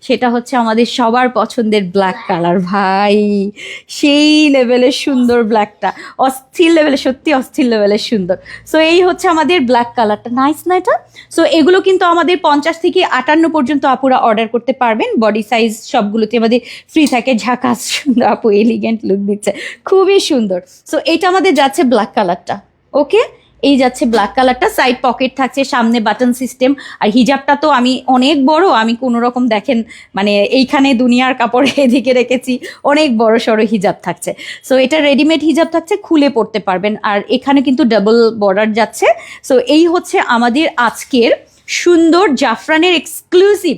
সেটা হচ্ছে আমাদের সবার পছন্দের ব্ল্যাক কালার। ভাই সেই লেভেলের সুন্দর ব্ল্যাকটা, অস্থির লেভেলের, সত্যি অস্থির লেভেলের সুন্দর। সো এই হচ্ছে আমাদের ব্ল্যাক কালারটা, নাইস না এটা? সো এগুলো কিন্তু আমাদের 50 থেকে 58 পর্যন্ত আপুরা অর্ডার করতে পারবেন। বডি সাইজ সবগুলোতে আমাদের ফ্রি থাকে। ঝাকাস সুন্দর, আপু এলিগেন্ট লুক দিচ্ছে, খুবই সুন্দর। সো এটা আমাদের যাচ্ছে ব্ল্যাক কালারটা, ওকে? এই যাচ্ছে ব্ল্যাক কালারটা, সাইড পকেট থাকছে, সামনে বাটন সিস্টেম। আর হিজাবটা তো আমি অনেক বড়, আমি কোনো রকম দেখেন মানে এইখানে দুনিয়ার কাপড় এদিকে রেখেছি, অনেক বড় সড়ো হিজাব থাকছে। সো এটা রেডিমেড হিজাব থাকছে, খুলে পড়তে পারবেন। আর এখানে কিন্তু ডাবল বর্ডার যাচ্ছে। সো এই হচ্ছে আমাদের আজকের সুন্দর জাফরানের এক্সক্লুসিভ,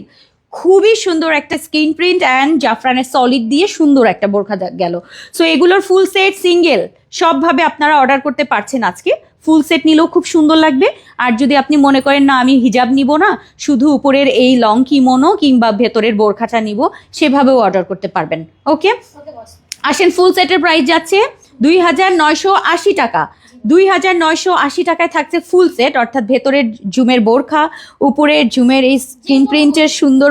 খুবই সুন্দর একটা স্ক্রিন প্রিন্ট অ্যান্ড জাফরানের সলিড দিয়ে সুন্দর একটা বোরখা গেল। সো এগুলোর ফুল সেট সিঙ্গেল সবভাবে আপনারা অর্ডার করতে পারছেন আজকে। ফুল সেট নিলেও খুব সুন্দর লাগবে। আর যদি আপনি মনে করেন না আমি হিজাব নিব না, শুধু উপরের এই লং কিমোনো কিংবা ভেতরের বোরখাটা নিব, সেভাবেও অর্ডার করতে পারবেন। ওকে, আসেন ফুল সেটের প্রাইস যাচ্ছে 2980 টাকা। 2980 টাকায় থাকছে ফুল সেট, অর্থাৎ ভেতরের জুমের বোরখা, উপরের জুমের এই স্ক্রিন প্রিন্টের সুন্দর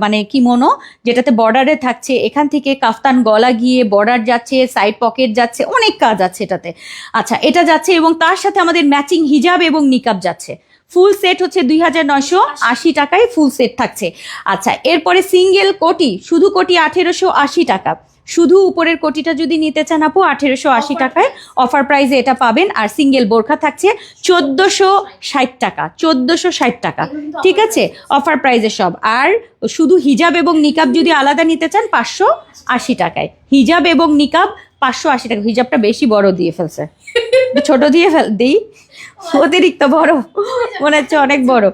মানে কিমোনো, যেটাতে বর্ডারে থাকছে, এখান থেকে কাফতান গলা গিয়ে বর্ডার যাচ্ছে, সাইড পকেট যাচ্ছে, অনেক কাজ আছে এটাতে। আচ্ছা, এটা যাচ্ছে এবং তার সাথে আমাদের ম্যাচিং হিজাব এবং নিকাব যাচ্ছে। ফুল সেট হচ্ছে 2980 টাকায় ফুল সেট থাকছে। আচ্ছা, এরপরে সিঙ্গেল কোটি, শুধু কোটি 1880 টাকা। শুধু উপরের কোটিটা যদি নিতে চান আপু 1880 টাকায় অফার প্রাইসে এটা পাবেন। আর সিঙ্গেল বোরখা থাকছে 1460 টাকা, 1460 টাকা, ঠিক আছে, অফার প্রাইসে সব। আর শুধু হিজাব এবং নিকাব যদি আলাদা নিতে চান 580 টাকায়। হিজাব এবং নিকাব 580 টাকা। হিজাবটা বেশি বড় দিয়ে ফেলছে, ছোট দিয়ে দিই, অতিরিক্ত বড় মনে হচ্ছে, অনেক বড়।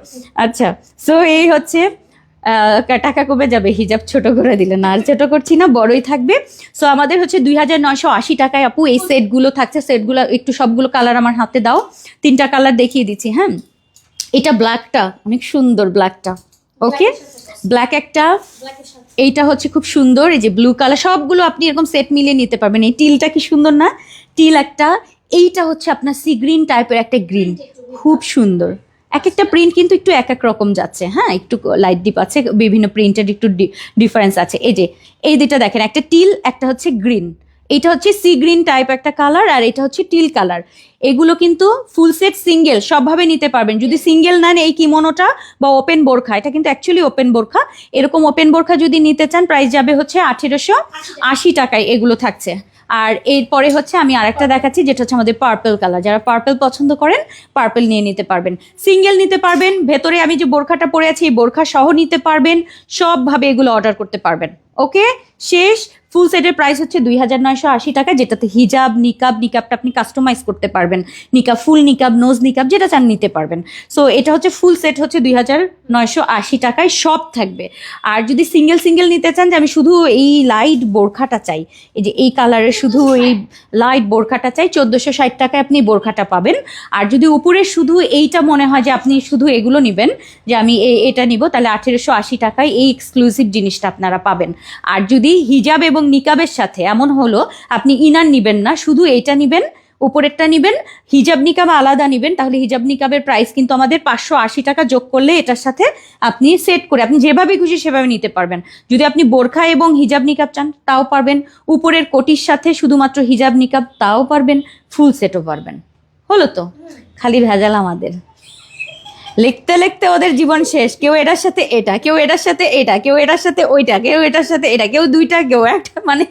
আচ্ছা, সো এই হচ্ছে টাকা কমে যাবে হিজাব ছোট করে দিলে, না আর ছোট করছি না, বড়ই থাকবে। সো আমাদের হচ্ছে 2980 টাকায় আপু এই সেটগুলো থাকছে। সেটগুলো একটু সবগুলো কালার আমার হাতে দাও, 3টা কালার দেখিয়ে দিচ্ছি। হ্যাঁ, এটা ব্ল্যাকটা অনেক সুন্দর, ব্ল্যাকটা ওকে, ব্ল্যাক একটা, এইটা হচ্ছে খুব সুন্দর, এই যে ব্লু কালার, সবগুলো আপনি এরকম সেট মিলিয়ে নিতে পারবেন। এই টিলটা কি সুন্দর না, টিল একটা। এইটা হচ্ছে আপনার সি গ্রিন টাইপের একটা গ্রিন, খুব সুন্দর। এক একটা প্রিন্ট কিন্তু একটু এক এক রকম যাচ্ছে, হ্যাঁ, একটু লাইট ডিপ আছে, বিভিন্ন প্রিন্টের একটু ডিফারেন্স আছে। এই যে এই দুইটা দেখেন, একটা টিল, একটা হচ্ছে গ্রিন। এটা হচ্ছে সি গ্রিন টাইপ একটা কালার, আর এটা হচ্ছে টিল কালার। এগুলো কিন্তু ফুল সেট সিঙ্গেল সবভাবে নিতে পারবেন। যদি সিঙ্গেল নেন এই কিমোনোটা বা ওপেন বোরখা, এটা কিন্তু অ্যাকচুয়ালি ওপেন বোরখা, এরকম ওপেন বোরখা যদি নিতে চান প্রাইস যাবে হচ্ছে 1880 টাকায় এগুলো থাকছে। আর এরপরে হচ্ছে আমি আরেকটা দেখাচ্ছি, যেটা হচ্ছে আমাদের পার্পল কালার। যারা পার্পল পছন্দ করেন পার্পল নিয়ে নিতে পারবেন, সিঙ্গেল নিতে পারবেন, ভেতরে আমি যে বোরখাটা পরে আছি এই বোরখা সহ নিতে পারবেন, সবভাবে এগুলো অর্ডার করতে পারবেন। ওকে, শেষ। ফুল সেটের প্রাইস হচ্ছে 2980 টাকা, যেটাতে হিজাব, নিকাবটা আপনি কাস্টমাইজ করতে পারবেন, নিকাব, ফুল নিকাব, নোজ নিকাব, যেটা চান নিতে পারবেন। সো এটা হচ্ছে ফুল সেট হচ্ছে 2980 টাকায় সব থাকবে। আর যদি সিঙ্গেল নিতে চান, যে আমি শুধু এই লাইট বোরখাটা চাই, এই যে এই কালারের শুধু এই লাইট বোরখাটা চাই, 1460 টাকায় আপনি বোরখাটা পাবেন। আর যদি উপরে শুধু এইটা মনে হয় যে আপনি শুধু এগুলো নেবেন, যে আমি এটা নিব, তাহলে 1880 টাকায় এই এক্সক্লুসিভ জিনিসটা আপনারা পাবেন। আর যদি হিজাব এবং নিকাবের সাথে এমন হলো আপনি ইনার নিবেন না, শুধু এইটা নিবেন, উপরেরটা নিবেন, হিজাব নিকাব আলাদা নিবেন, তাহলে হিজাব নিকাবের প্রাইস কিন্তু আমাদের 580 টাকা যোগ করলে এটার সাথে আপনি সেট করে আপনি যেভাবে খুশি সেভাবে নিতে পারবেন। যদি আপনি বোরখা এবং হিজাব নিকাব চান তাও পারবেন, উপরের কোটির সাথে শুধুমাত্র হিজাব নিকাব তাও পারবেন, ফুল সেটও পারবেন। হলো তো, খালি ভেজাল আমাদের, লিখতে লিখতে ওদের জীবন শেষ। কেউ এটার সাথে এটা, কেউ এটার সাথে এটা, কেউ এটার সাথে ওইটা, কেউ এটার সাথে এটা, কেউ দুইটা, কেউ একটা, মানে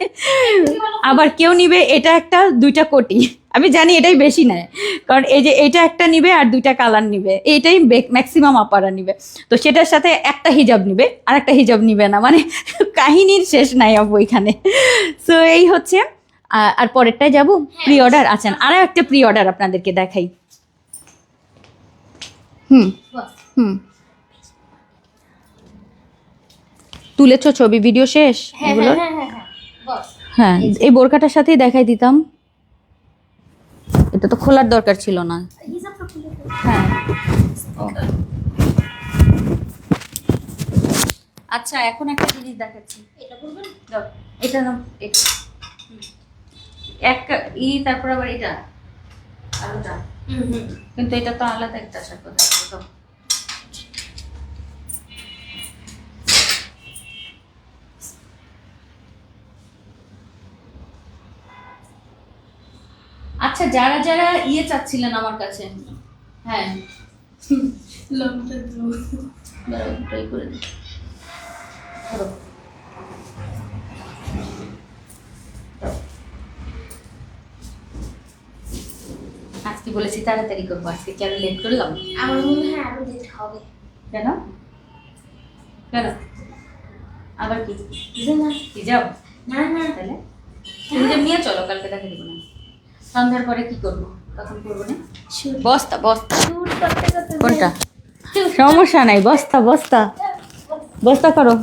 আবার কেউ নিবে এটা একটা 2টা কোটি। আমি জানি এটাই বেশি নেয়, কারণ এই যে এটা একটা নিবে আর 2টা কালার নিবে, এইটাই ম্যাক্সিমাম আপারা নিবে। তো সেটার সাথে একটা হিজাব নিবে আর একটা হিজাব নিবে না, মানে কাহিনীর শেষ নাই আপু এখানে। সো এই হচ্ছে। আর পরেরটায় যাবো প্রি অর্ডার। আছেন আরও একটা প্রি অর্ডার আপনাদেরকে দেখাই। তুলেছ ছবি, ভিডিও শেষ এগুলো? হ্যাঁ, এই বোরখাটার সাথেই দেখাই দিতাম, এটা তো খোলার দরকার ছিল না। হ্যাঁ, আচ্ছা, এখন একটা জিনিস দেখাচ্ছি, এটা না, একটা তারপর আবার এটা আলাদা, কিন্তু এটা তো আলাদা একটা আশা কথা। আচ্ছা যারা যারা ইয়ে চাচ্ছিলেন আমার কাছে, হ্যাঁ লংটা দাঁড়াও, ট্রাই করে দিই। ধরো। আজকে বলেছি তাড়াতাড়ি করবো, আজকে কি আরো লেট করলাম? আমার মনে হয় আরো দিতে হবে। কেন কেন আবার কি না কি যাও? না না, তাহলে তুমি যে নিয়ে চলো, কালকে দেখা দেবো না। সন্ধ্যার পরে কি করবো, তখন করবো না। বস্তা বস্তা শুট করতে করতে কোনটা? সমস্যা নাই, বস্তা বস্তা বস্তা করো,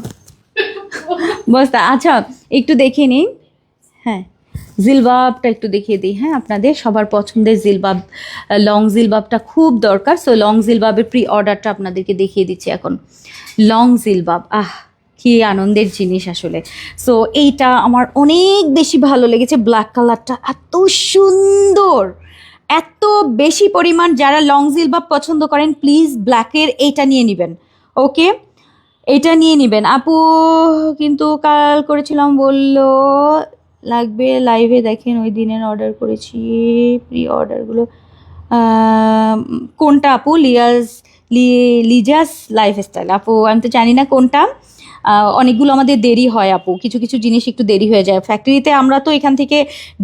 বস্তা। আচ্ছা একটু দেখে নিই, হ্যাঁ জিলবাবটা একটু দেখিয়ে দিই। হ্যাঁ আপনাদের সবার পছন্দের জিলবাব, লং জিলবাবটা খুব দরকার। সো লং জিলবাবের প্রি অর্ডারটা আপনাদেরকে দেখিয়ে দিচ্ছি এখন। লং জিলবাব, কি আনন্দের জিনিস আসলে। সো এইটা আমার অনেক বেশি ভালো লেগেছে, ব্ল্যাক কালারটা এত সুন্দর, এত বেশি পরিমাণ। যারা লং জিলবাব পছন্দ করেন প্লিজ ব্ল্যাকের এইটা নিয়ে নেবেন, ওকে এইটা নিয়ে নেবেন। আপু কিন্তু কাল করেছিলাম বললো লাগবে, লাইভে দেখেন ওই দিনের অর্ডার করেছি প্রি অর্ডারগুলো। কোনটা আপু? লিজাস লাইফস্টাইল। আপু আমি তো জানি না কোনটা, অনেকগুলো আমাদের দেরি হয় আপু, কিছু কিছু জিনিস একটু দেরি হয়ে যায় ফ্যাক্টরিতে। আমরা তো এখান থেকে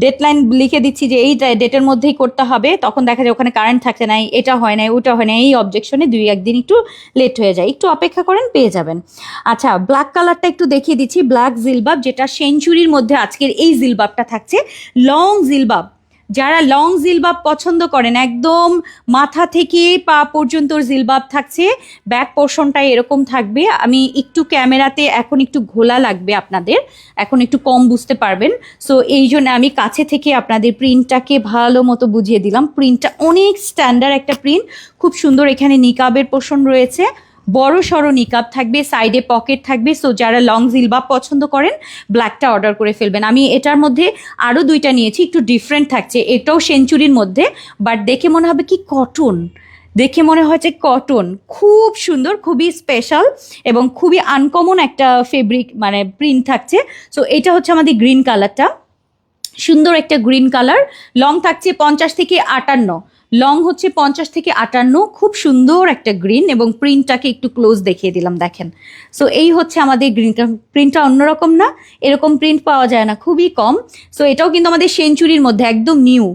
ডেডলাইন লিখে দিচ্ছি যে এই ডেটের মধ্যেই করতে হবে, তখন দেখা যায় ওখানে কারেন্ট থাকছে না, এটা হয় না ওটা হয় না, এই অবজেকশনে 2-1 দিন একটু লেট হয়ে যায়। একটু অপেক্ষা করেন, পেয়ে যাবেন। আচ্ছা ব্ল্যাক কালারটা একটু দেখিয়ে দিচ্ছি, ব্ল্যাক জিলবাব, যেটা সেঞ্চুরির মধ্যে আজকের এই জিলবাবটা থাকছে। লং জিলবাব, যারা লং জিলবাব পছন্দ করেন, একদম মাথা থেকে পা পর্যন্ত জিলবাব থাকছে, ব্যাক পোর্শনটা এরকম থাকবে। আমি একটু ক্যামেরাতে এখন একটু ঘোলা লাগবে আপনাদের, এখন একটু কম বুঝতে পারবেন। সো এই জন্য আমি কাছে থেকে আপনাদের প্রিন্টটাকে ভালো মতো বুঝিয়ে দিলাম। প্রিন্টটা অনেক স্ট্যান্ডার্ড একটা প্রিন্ট, খুব সুন্দর। এখানে নিকাবের পোর্শন রয়েছে, বড় সড়ো নিকাব থাকবে, সাইডে পকেট থাকবে। সো যারা লং জিলবাব পছন্দ করেন ব্ল্যাকটা অর্ডার করে ফেলবেন। আমি এটার মধ্যে আরও 2টা নিয়েছি, একটু ডিফারেন্ট থাকছে, এটাও সেঞ্চুরির মধ্যে, বাট দেখে মনে হবে কি কটন, দেখে মনে হচ্ছে কটন, খুব সুন্দর, খুবই স্পেশাল এবং খুবই আনকমন একটা ফেব্রিক মানে প্রিন্ট থাকছে। সো এটা হচ্ছে আমাদের গ্রিন কালারটা, সুন্দর একটা গ্রিন কালার। লং থাকছে 50 থেকে 58, লং হচ্ছে 50 থেকে 58, খুব সুন্দর একটা গ্রিন। এবং প্রিন্টটাকে একটু ক্লোজ দেখিয়ে দিলাম, দেখেন। সো এই হচ্ছে আমাদের গ্রিন প্রিন্টটা, অন্যরকম না, এরকম প্রিন্ট পাওয়া যায় না, খুবই কম। সো এটাও কিন্তু আমাদের সেঞ্চুরির মধ্যে, একদম নিউ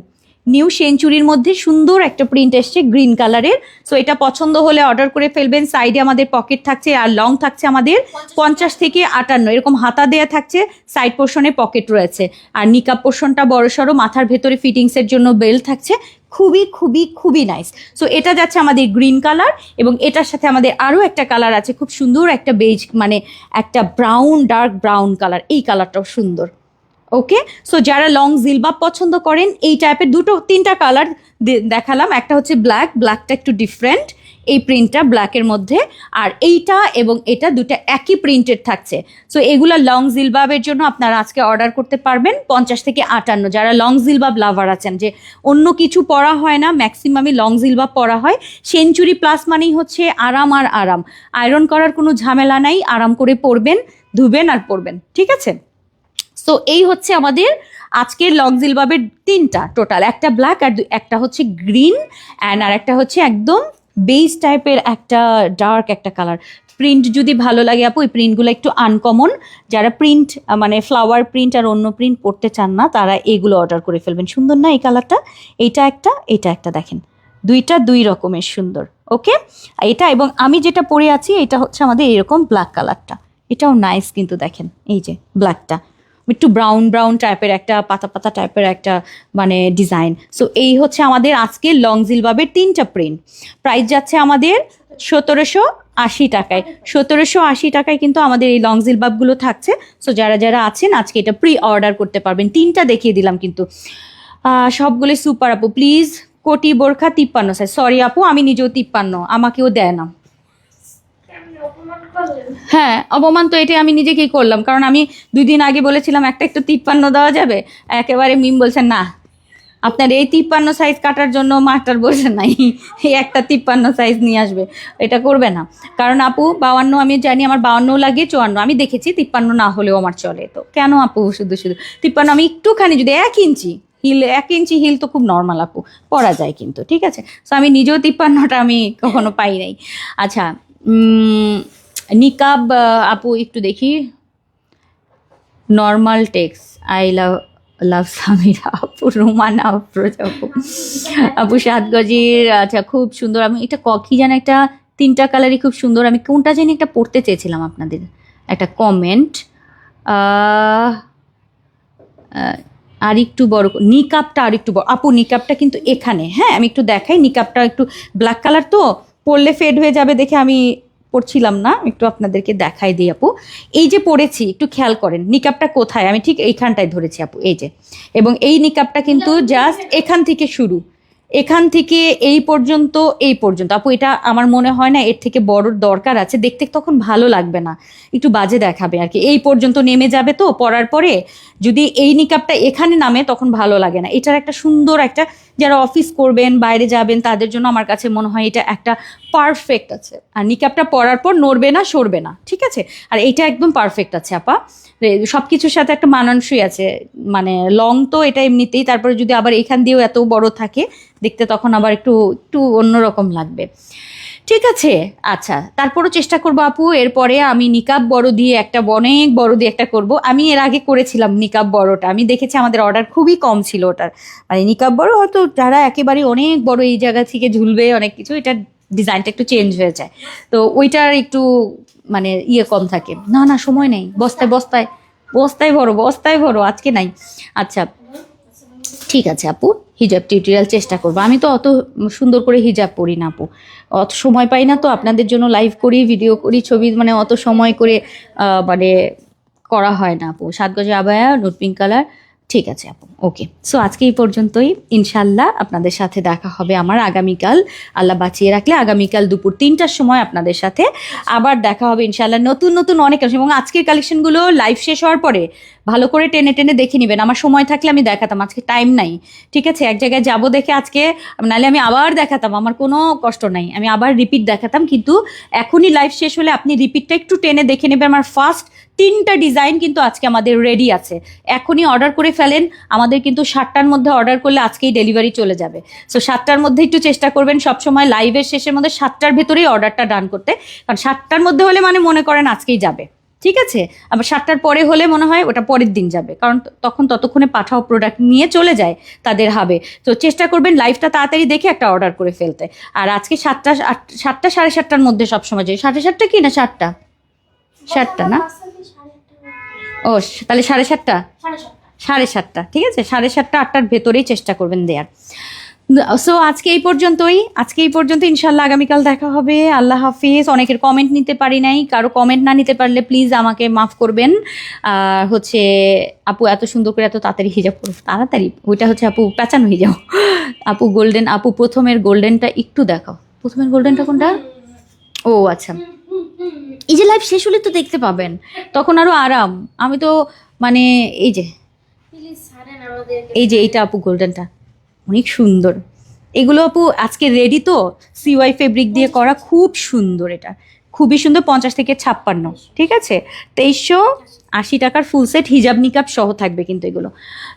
সেঞ্চুরির মধ্যে সুন্দর একটা প্রিন্ট এসছে গ্রিন কালারের। সো এটা পছন্দ হলে অর্ডার করে ফেলবেন। সাইডে আমাদের পকেট থাকছে, আর লং থাকছে আমাদের 50 থেকে 58, এরকম হাতা দেয়া থাকছে, সাইড পোর্শনে পকেট রয়েছে, আর নিকাব পোর্শনটা বড়সড়, মাথার ভেতরে ফিটিংসের জন্য বেল্ট থাকছে, খুবই খুবই খুবই নাইস। সো এটা যাচ্ছে আমাদের গ্রিন কালার, এবং এটার সাথে আমাদের আরও একটা কালার আছে, খুব সুন্দর একটা বেজ, মানে একটা ব্রাউন, ডার্ক ব্রাউন কালার, এই কালারটাও সুন্দর। ওকে, সো যারা লং জিলবাব পছন্দ করেন এই টাইপের 2-3টা কালার দেখালাম। একটা হচ্ছে ব্ল্যাকটা একটু ডিফারেন্ট, এই প্রিন্টটা ব্ল্যাকের মধ্যে, আর এইটা এবং এটা 2টা একই প্রিন্টের থাকছে। সো এগুলো লং জিলবাবের জন্য আপনারা আজকে অর্ডার করতে পারবেন 50 থেকে 58। যারা লং জিলবাব লাভার আছেন, যে অন্য কিছু পরা হয় না, ম্যাক্সিমামই লং জিলবাব পরা হয়। সেঞ্চুরি প্লাস মানেই হচ্ছে আরাম, আর আরাম, আয়রন করার কোনো ঝামেলা নাই, আরাম করে পরবেন, ধুবেন আর পরবেন, ঠিক আছে। সো এই হচ্ছে আমাদের আজকের লং জিলবাবের 3টা টোটাল, একটা ব্ল্যাক, আর একটা হচ্ছে গ্রিন, অ্যান্ড আর একটা হচ্ছে একদম বেজ টাইপের একটা ডার্ক একটা কালার। প্রিন্ট যদি ভালো লাগে আপু, এই প্রিন্টগুলো একটু আনকমন, যারা প্রিন্ট মানে ফ্লাওয়ার প্রিন্ট আর অন্য প্রিন্ট পড়তে চান না, তারা এগুলো অর্ডার করে ফেলবেন। সুন্দর না এই কালারটা? এইটা একটা দেখেন, 2টা 2 রকমের সুন্দর। ওকে, এটা এবং আমি যেটা পরে আছি এটা হচ্ছে আমাদের এরকম ব্ল্যাক কালারটা, এটাও নাইস কিন্তু দেখেন, এই যে ব্ল্যাকটা একটু ব্রাউন টাইপের একটা পাতা টাইপের একটা মানে ডিজাইন। সো এই হচ্ছে আমাদের আজকে লং জিলবাবের 3টা প্রিন্ট। প্রাইস যাচ্ছে আমাদের 1780 টাকায়। 1780 টাকায় কিন্তু আমাদের এই লং জিলবাবগুলো থাকছে। সো যারা যারা আছেন আজকে এটা প্রি অর্ডার করতে পারবেন। 3টা দেখিয়ে দিলাম কিন্তু সবগুলো সুপার আপু। প্লিজ কোটি বোরখা 53 সাইজ। সরি আপু, আমি নিজেও 53, আমাকেও দেয় না। হ্যাঁ অপমান তো এটা আমি নিজেকেই করলাম, কারণ আমি 2 দিন আগে বলেছিলাম একটা একটু 53 দেওয়া যাবে, একেবারে মিম বলছেন না, আপনার এই 53 সাইজ কাটার জন্য মাস্টার বলছে নাই, এই একটা 53 সাইজ নিয়ে আসবে, এটা করবে না। কারণ আপু 52 আমি জানি, আমার 52 লাগে, 54 আমি দেখেছি, 53 না হলেও আমার চলে। তো কেন আপু শুধু 53? আমি একটুখানি যদি 1 ইঞ্চি হিল 1 ইঞ্চি হিল তো খুব নর্মাল আপু, পরা যায় কিন্তু, ঠিক আছে। সো আমি নিজেও 53টা আমি কখনো পাই নাই। আচ্ছা, নিকাব আপু একটু দেখি, নর্মাল টেক্স, আই লাভ সামিরা আপু, রোমানা আফরোজ আপু, আপু 7 গজির। আচ্ছা খুব সুন্দর, আমি এটা কি যেন একটা 3টা কালারই খুব সুন্দর। আমি কোনটা জানি একটা পড়তে চেয়েছিলাম আপনাদের একটা কমেন্ট, আর একটু বড় নিকাবটা, আর একটু বড় আপু নিকাবটা কিন্তু এখানে, হ্যাঁ আমি একটু দেখাই। নিকাবটা একটু ব্ল্যাক কালার তো, পরলে ফেড হয়ে যাবে দেখে আমি পড়ছিলাম না, একটু আপনাদেরকে দেখাই দিই আপু। এই যে পড়েছি, একটু খেয়াল করেন নিকাবটা কোথায়, আমি ঠিক এইখানটায় ধরেছি আপু, এই যে। এবং এই নিকাবটা কিন্তু জাস্ট এখান থেকে শুরু, এখান থেকে এই পর্যন্ত আপু। এটা আমার মনে হয় না এর থেকে বড়র দরকার আছে, দেখতে তখন ভালো লাগবে না, একটু বাজে দেখাবে আর কি। এই পর্যন্ত নেমে যাবে তো পরার পরে, যদি এই নিকাবটা এখানে নামে তখন ভালো লাগে না। এটার একটা সুন্দর একটা, যারা অফিস করবেন বাইরে যাবেন তাদের জন্য আমার কাছে মনে হয় এটা একটা পারফেক্ট আছে। আর নিকাবটা পরার পর নড়বে না সরবে না, ঠিক আছে। আর এইটা একদম পারফেক্ট আছে আপা, সব কিছুর সাথে একটা মানানসই আছে, মানে লং তো এটা এমনিতেই, তারপরে যদি আবার এখান দিয়েও এত বড় থাকে দেখতে তখন আবার একটু একটু অন্যরকম লাগবে, ঠিক আছে। আচ্ছা তারপরও চেষ্টা করবো আপু, এরপরে আমি নিকাব বড় দিয়ে একটা, অনেক বড় দিয়ে একটা করব। আমি এর আগে করেছিলাম নিকাব বড়টা, আমি দেখেছি আমাদের অর্ডার খুবই কম ছিল ওটার, মানে নিকাব বড় হয়তো যারা একেবারে অনেক বড় এই জায়গা থেকে ঝুলবে অনেক কিছু, এটার ডিজাইনটা একটু চেঞ্জ হয়ে যায়, তো ওইটার একটু মানে কম থাকে। না না সময় নেই, বস্তায় ভরো আজকে নাই। আচ্ছা ঠিক আছে আপু, হিজাব টিউটোরিয়াল চেষ্টা করবো। আমি তো অত সুন্দর করে হিজাব পরি না আপু, অত সময় পাই না তো, আপনাদের জন্য লাইভ করি, ভিডিও করি, ছবি, মানে অত সময় করে মানে করা হয় না আপু। 7 গজে আবায়া, নুট পিঙ্ক কালার, ঠিক আছে আপু, ওকে। সো আজকে এই পর্যন্তই, ইনশাল্লাহ আপনাদের সাথে দেখা হবে আমার আগামীকাল, আল্লাহ বাঁচিয়ে রাখলে আগামীকাল দুপুর 3টার সময় আপনাদের সাথে আবার দেখা হবে ইনশাল্লাহ। নতুন নতুন অনেক কালেকশন, এবং আজকের কালেকশনগুলো লাইভ শেষ হওয়ার পরে ভালো করে টেনে টেনে দেখে নেবেন। আমার সময় থাকলে আমি দেখাতাম, আজকে টাইম নাই, ঠিক আছে। এক জায়গায় যাবো দেখে আজকে, নাহলে আমি আবার দেখাতাম, আমার কোনো কষ্ট নাই, আমি আবার রিপিট দেখাতাম। কিন্তু এখনই লাইভ শেষ হলে আপনি রিপিটটা একটু টেনে দেখে নেবেন। আমার ফার্স্ট 3টা ডিজাইন কিন্তু আজকে আমাদের রেডি আছে, এখনই অর্ডার করে ফেলেন। আমাদের কিন্তু 7টার মধ্যে অর্ডার করলে আজকেই ডেলিভারি চলে যাবে। সো 7টার মধ্যে একটু চেষ্টা করবেন সবসময় লাইভের শেষের মধ্যে 7টার ভেতরেই অর্ডারটা ডান করতে, কারণ 7টার মধ্যে হলে মানে মনে করেন আজকেই যাবে, ঠিক আছে। আবার 7টার পরে হলে মনে হয় ওটা পরের দিন যাবে, কারণ তখন ততক্ষণে পাঠাও প্রোডাক্ট নিয়ে চলে যায় তাদের হাবে। তো চেষ্টা করবেন লাইভটা তাড়াতাড়ি দেখে একটা অর্ডার করে ফেলতে। আর আজকে 7টা 7টা 7:30টার মধ্যে সবসময় যাই, 7:30 কি না 7টা না, ও তাহলে 7:30, 7:30, ঠিক আছে। 7:30 8টার ভেতরেই চেষ্টা করবেন দেয়ার। সো আজকে এই পর্যন্ত ইনশাল্লাহ আগামীকাল দেখা হবে। আল্লাহ হাফিজ। অনেকের কমেন্ট নিতে পারি নাই, কারো কমেন্ট না নিতে পারলে প্লিজ আমাকে মাফ করবেন। আর হচ্ছে আপু এত সুন্দর করে এত তাড়াতাড়ি হিজাব করো, তাড়াতাড়ি ওইটা হচ্ছে আপু পেঁচানো হিজাব। আপু গোল্ডেন, আপু প্রথমের গোল্ডেনটা একটু দেখাও, প্রথমের গোল্ডেনটা কোনটা? ও আচ্ছা, এই যে লাইভ শেষ হলে তো দেখতে পাবেন, তখন আরো আরাম। আমি তো মানে এই যে এইটা আপু গোল্ডেনটা অনেক সুন্দর। এগুলো আপু আজকে রেডি তো, সিওয়াই ফেব্রিক দিয়ে করা, খুব সুন্দর, এটা খুবই সুন্দর। 50 থেকে 56, ঠিক আছে। 2380 টাকার ফুল সেট হিজাব নিকাব সহ থাকবে কিন্তু এগুলো।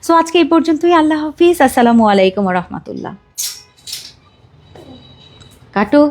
সো আজকে এই পর্যন্তই, আল্লাহ হাফিজ, আসসালামু আলাইকুম ওয়া রাহমাতুল্লাহ। কাটো।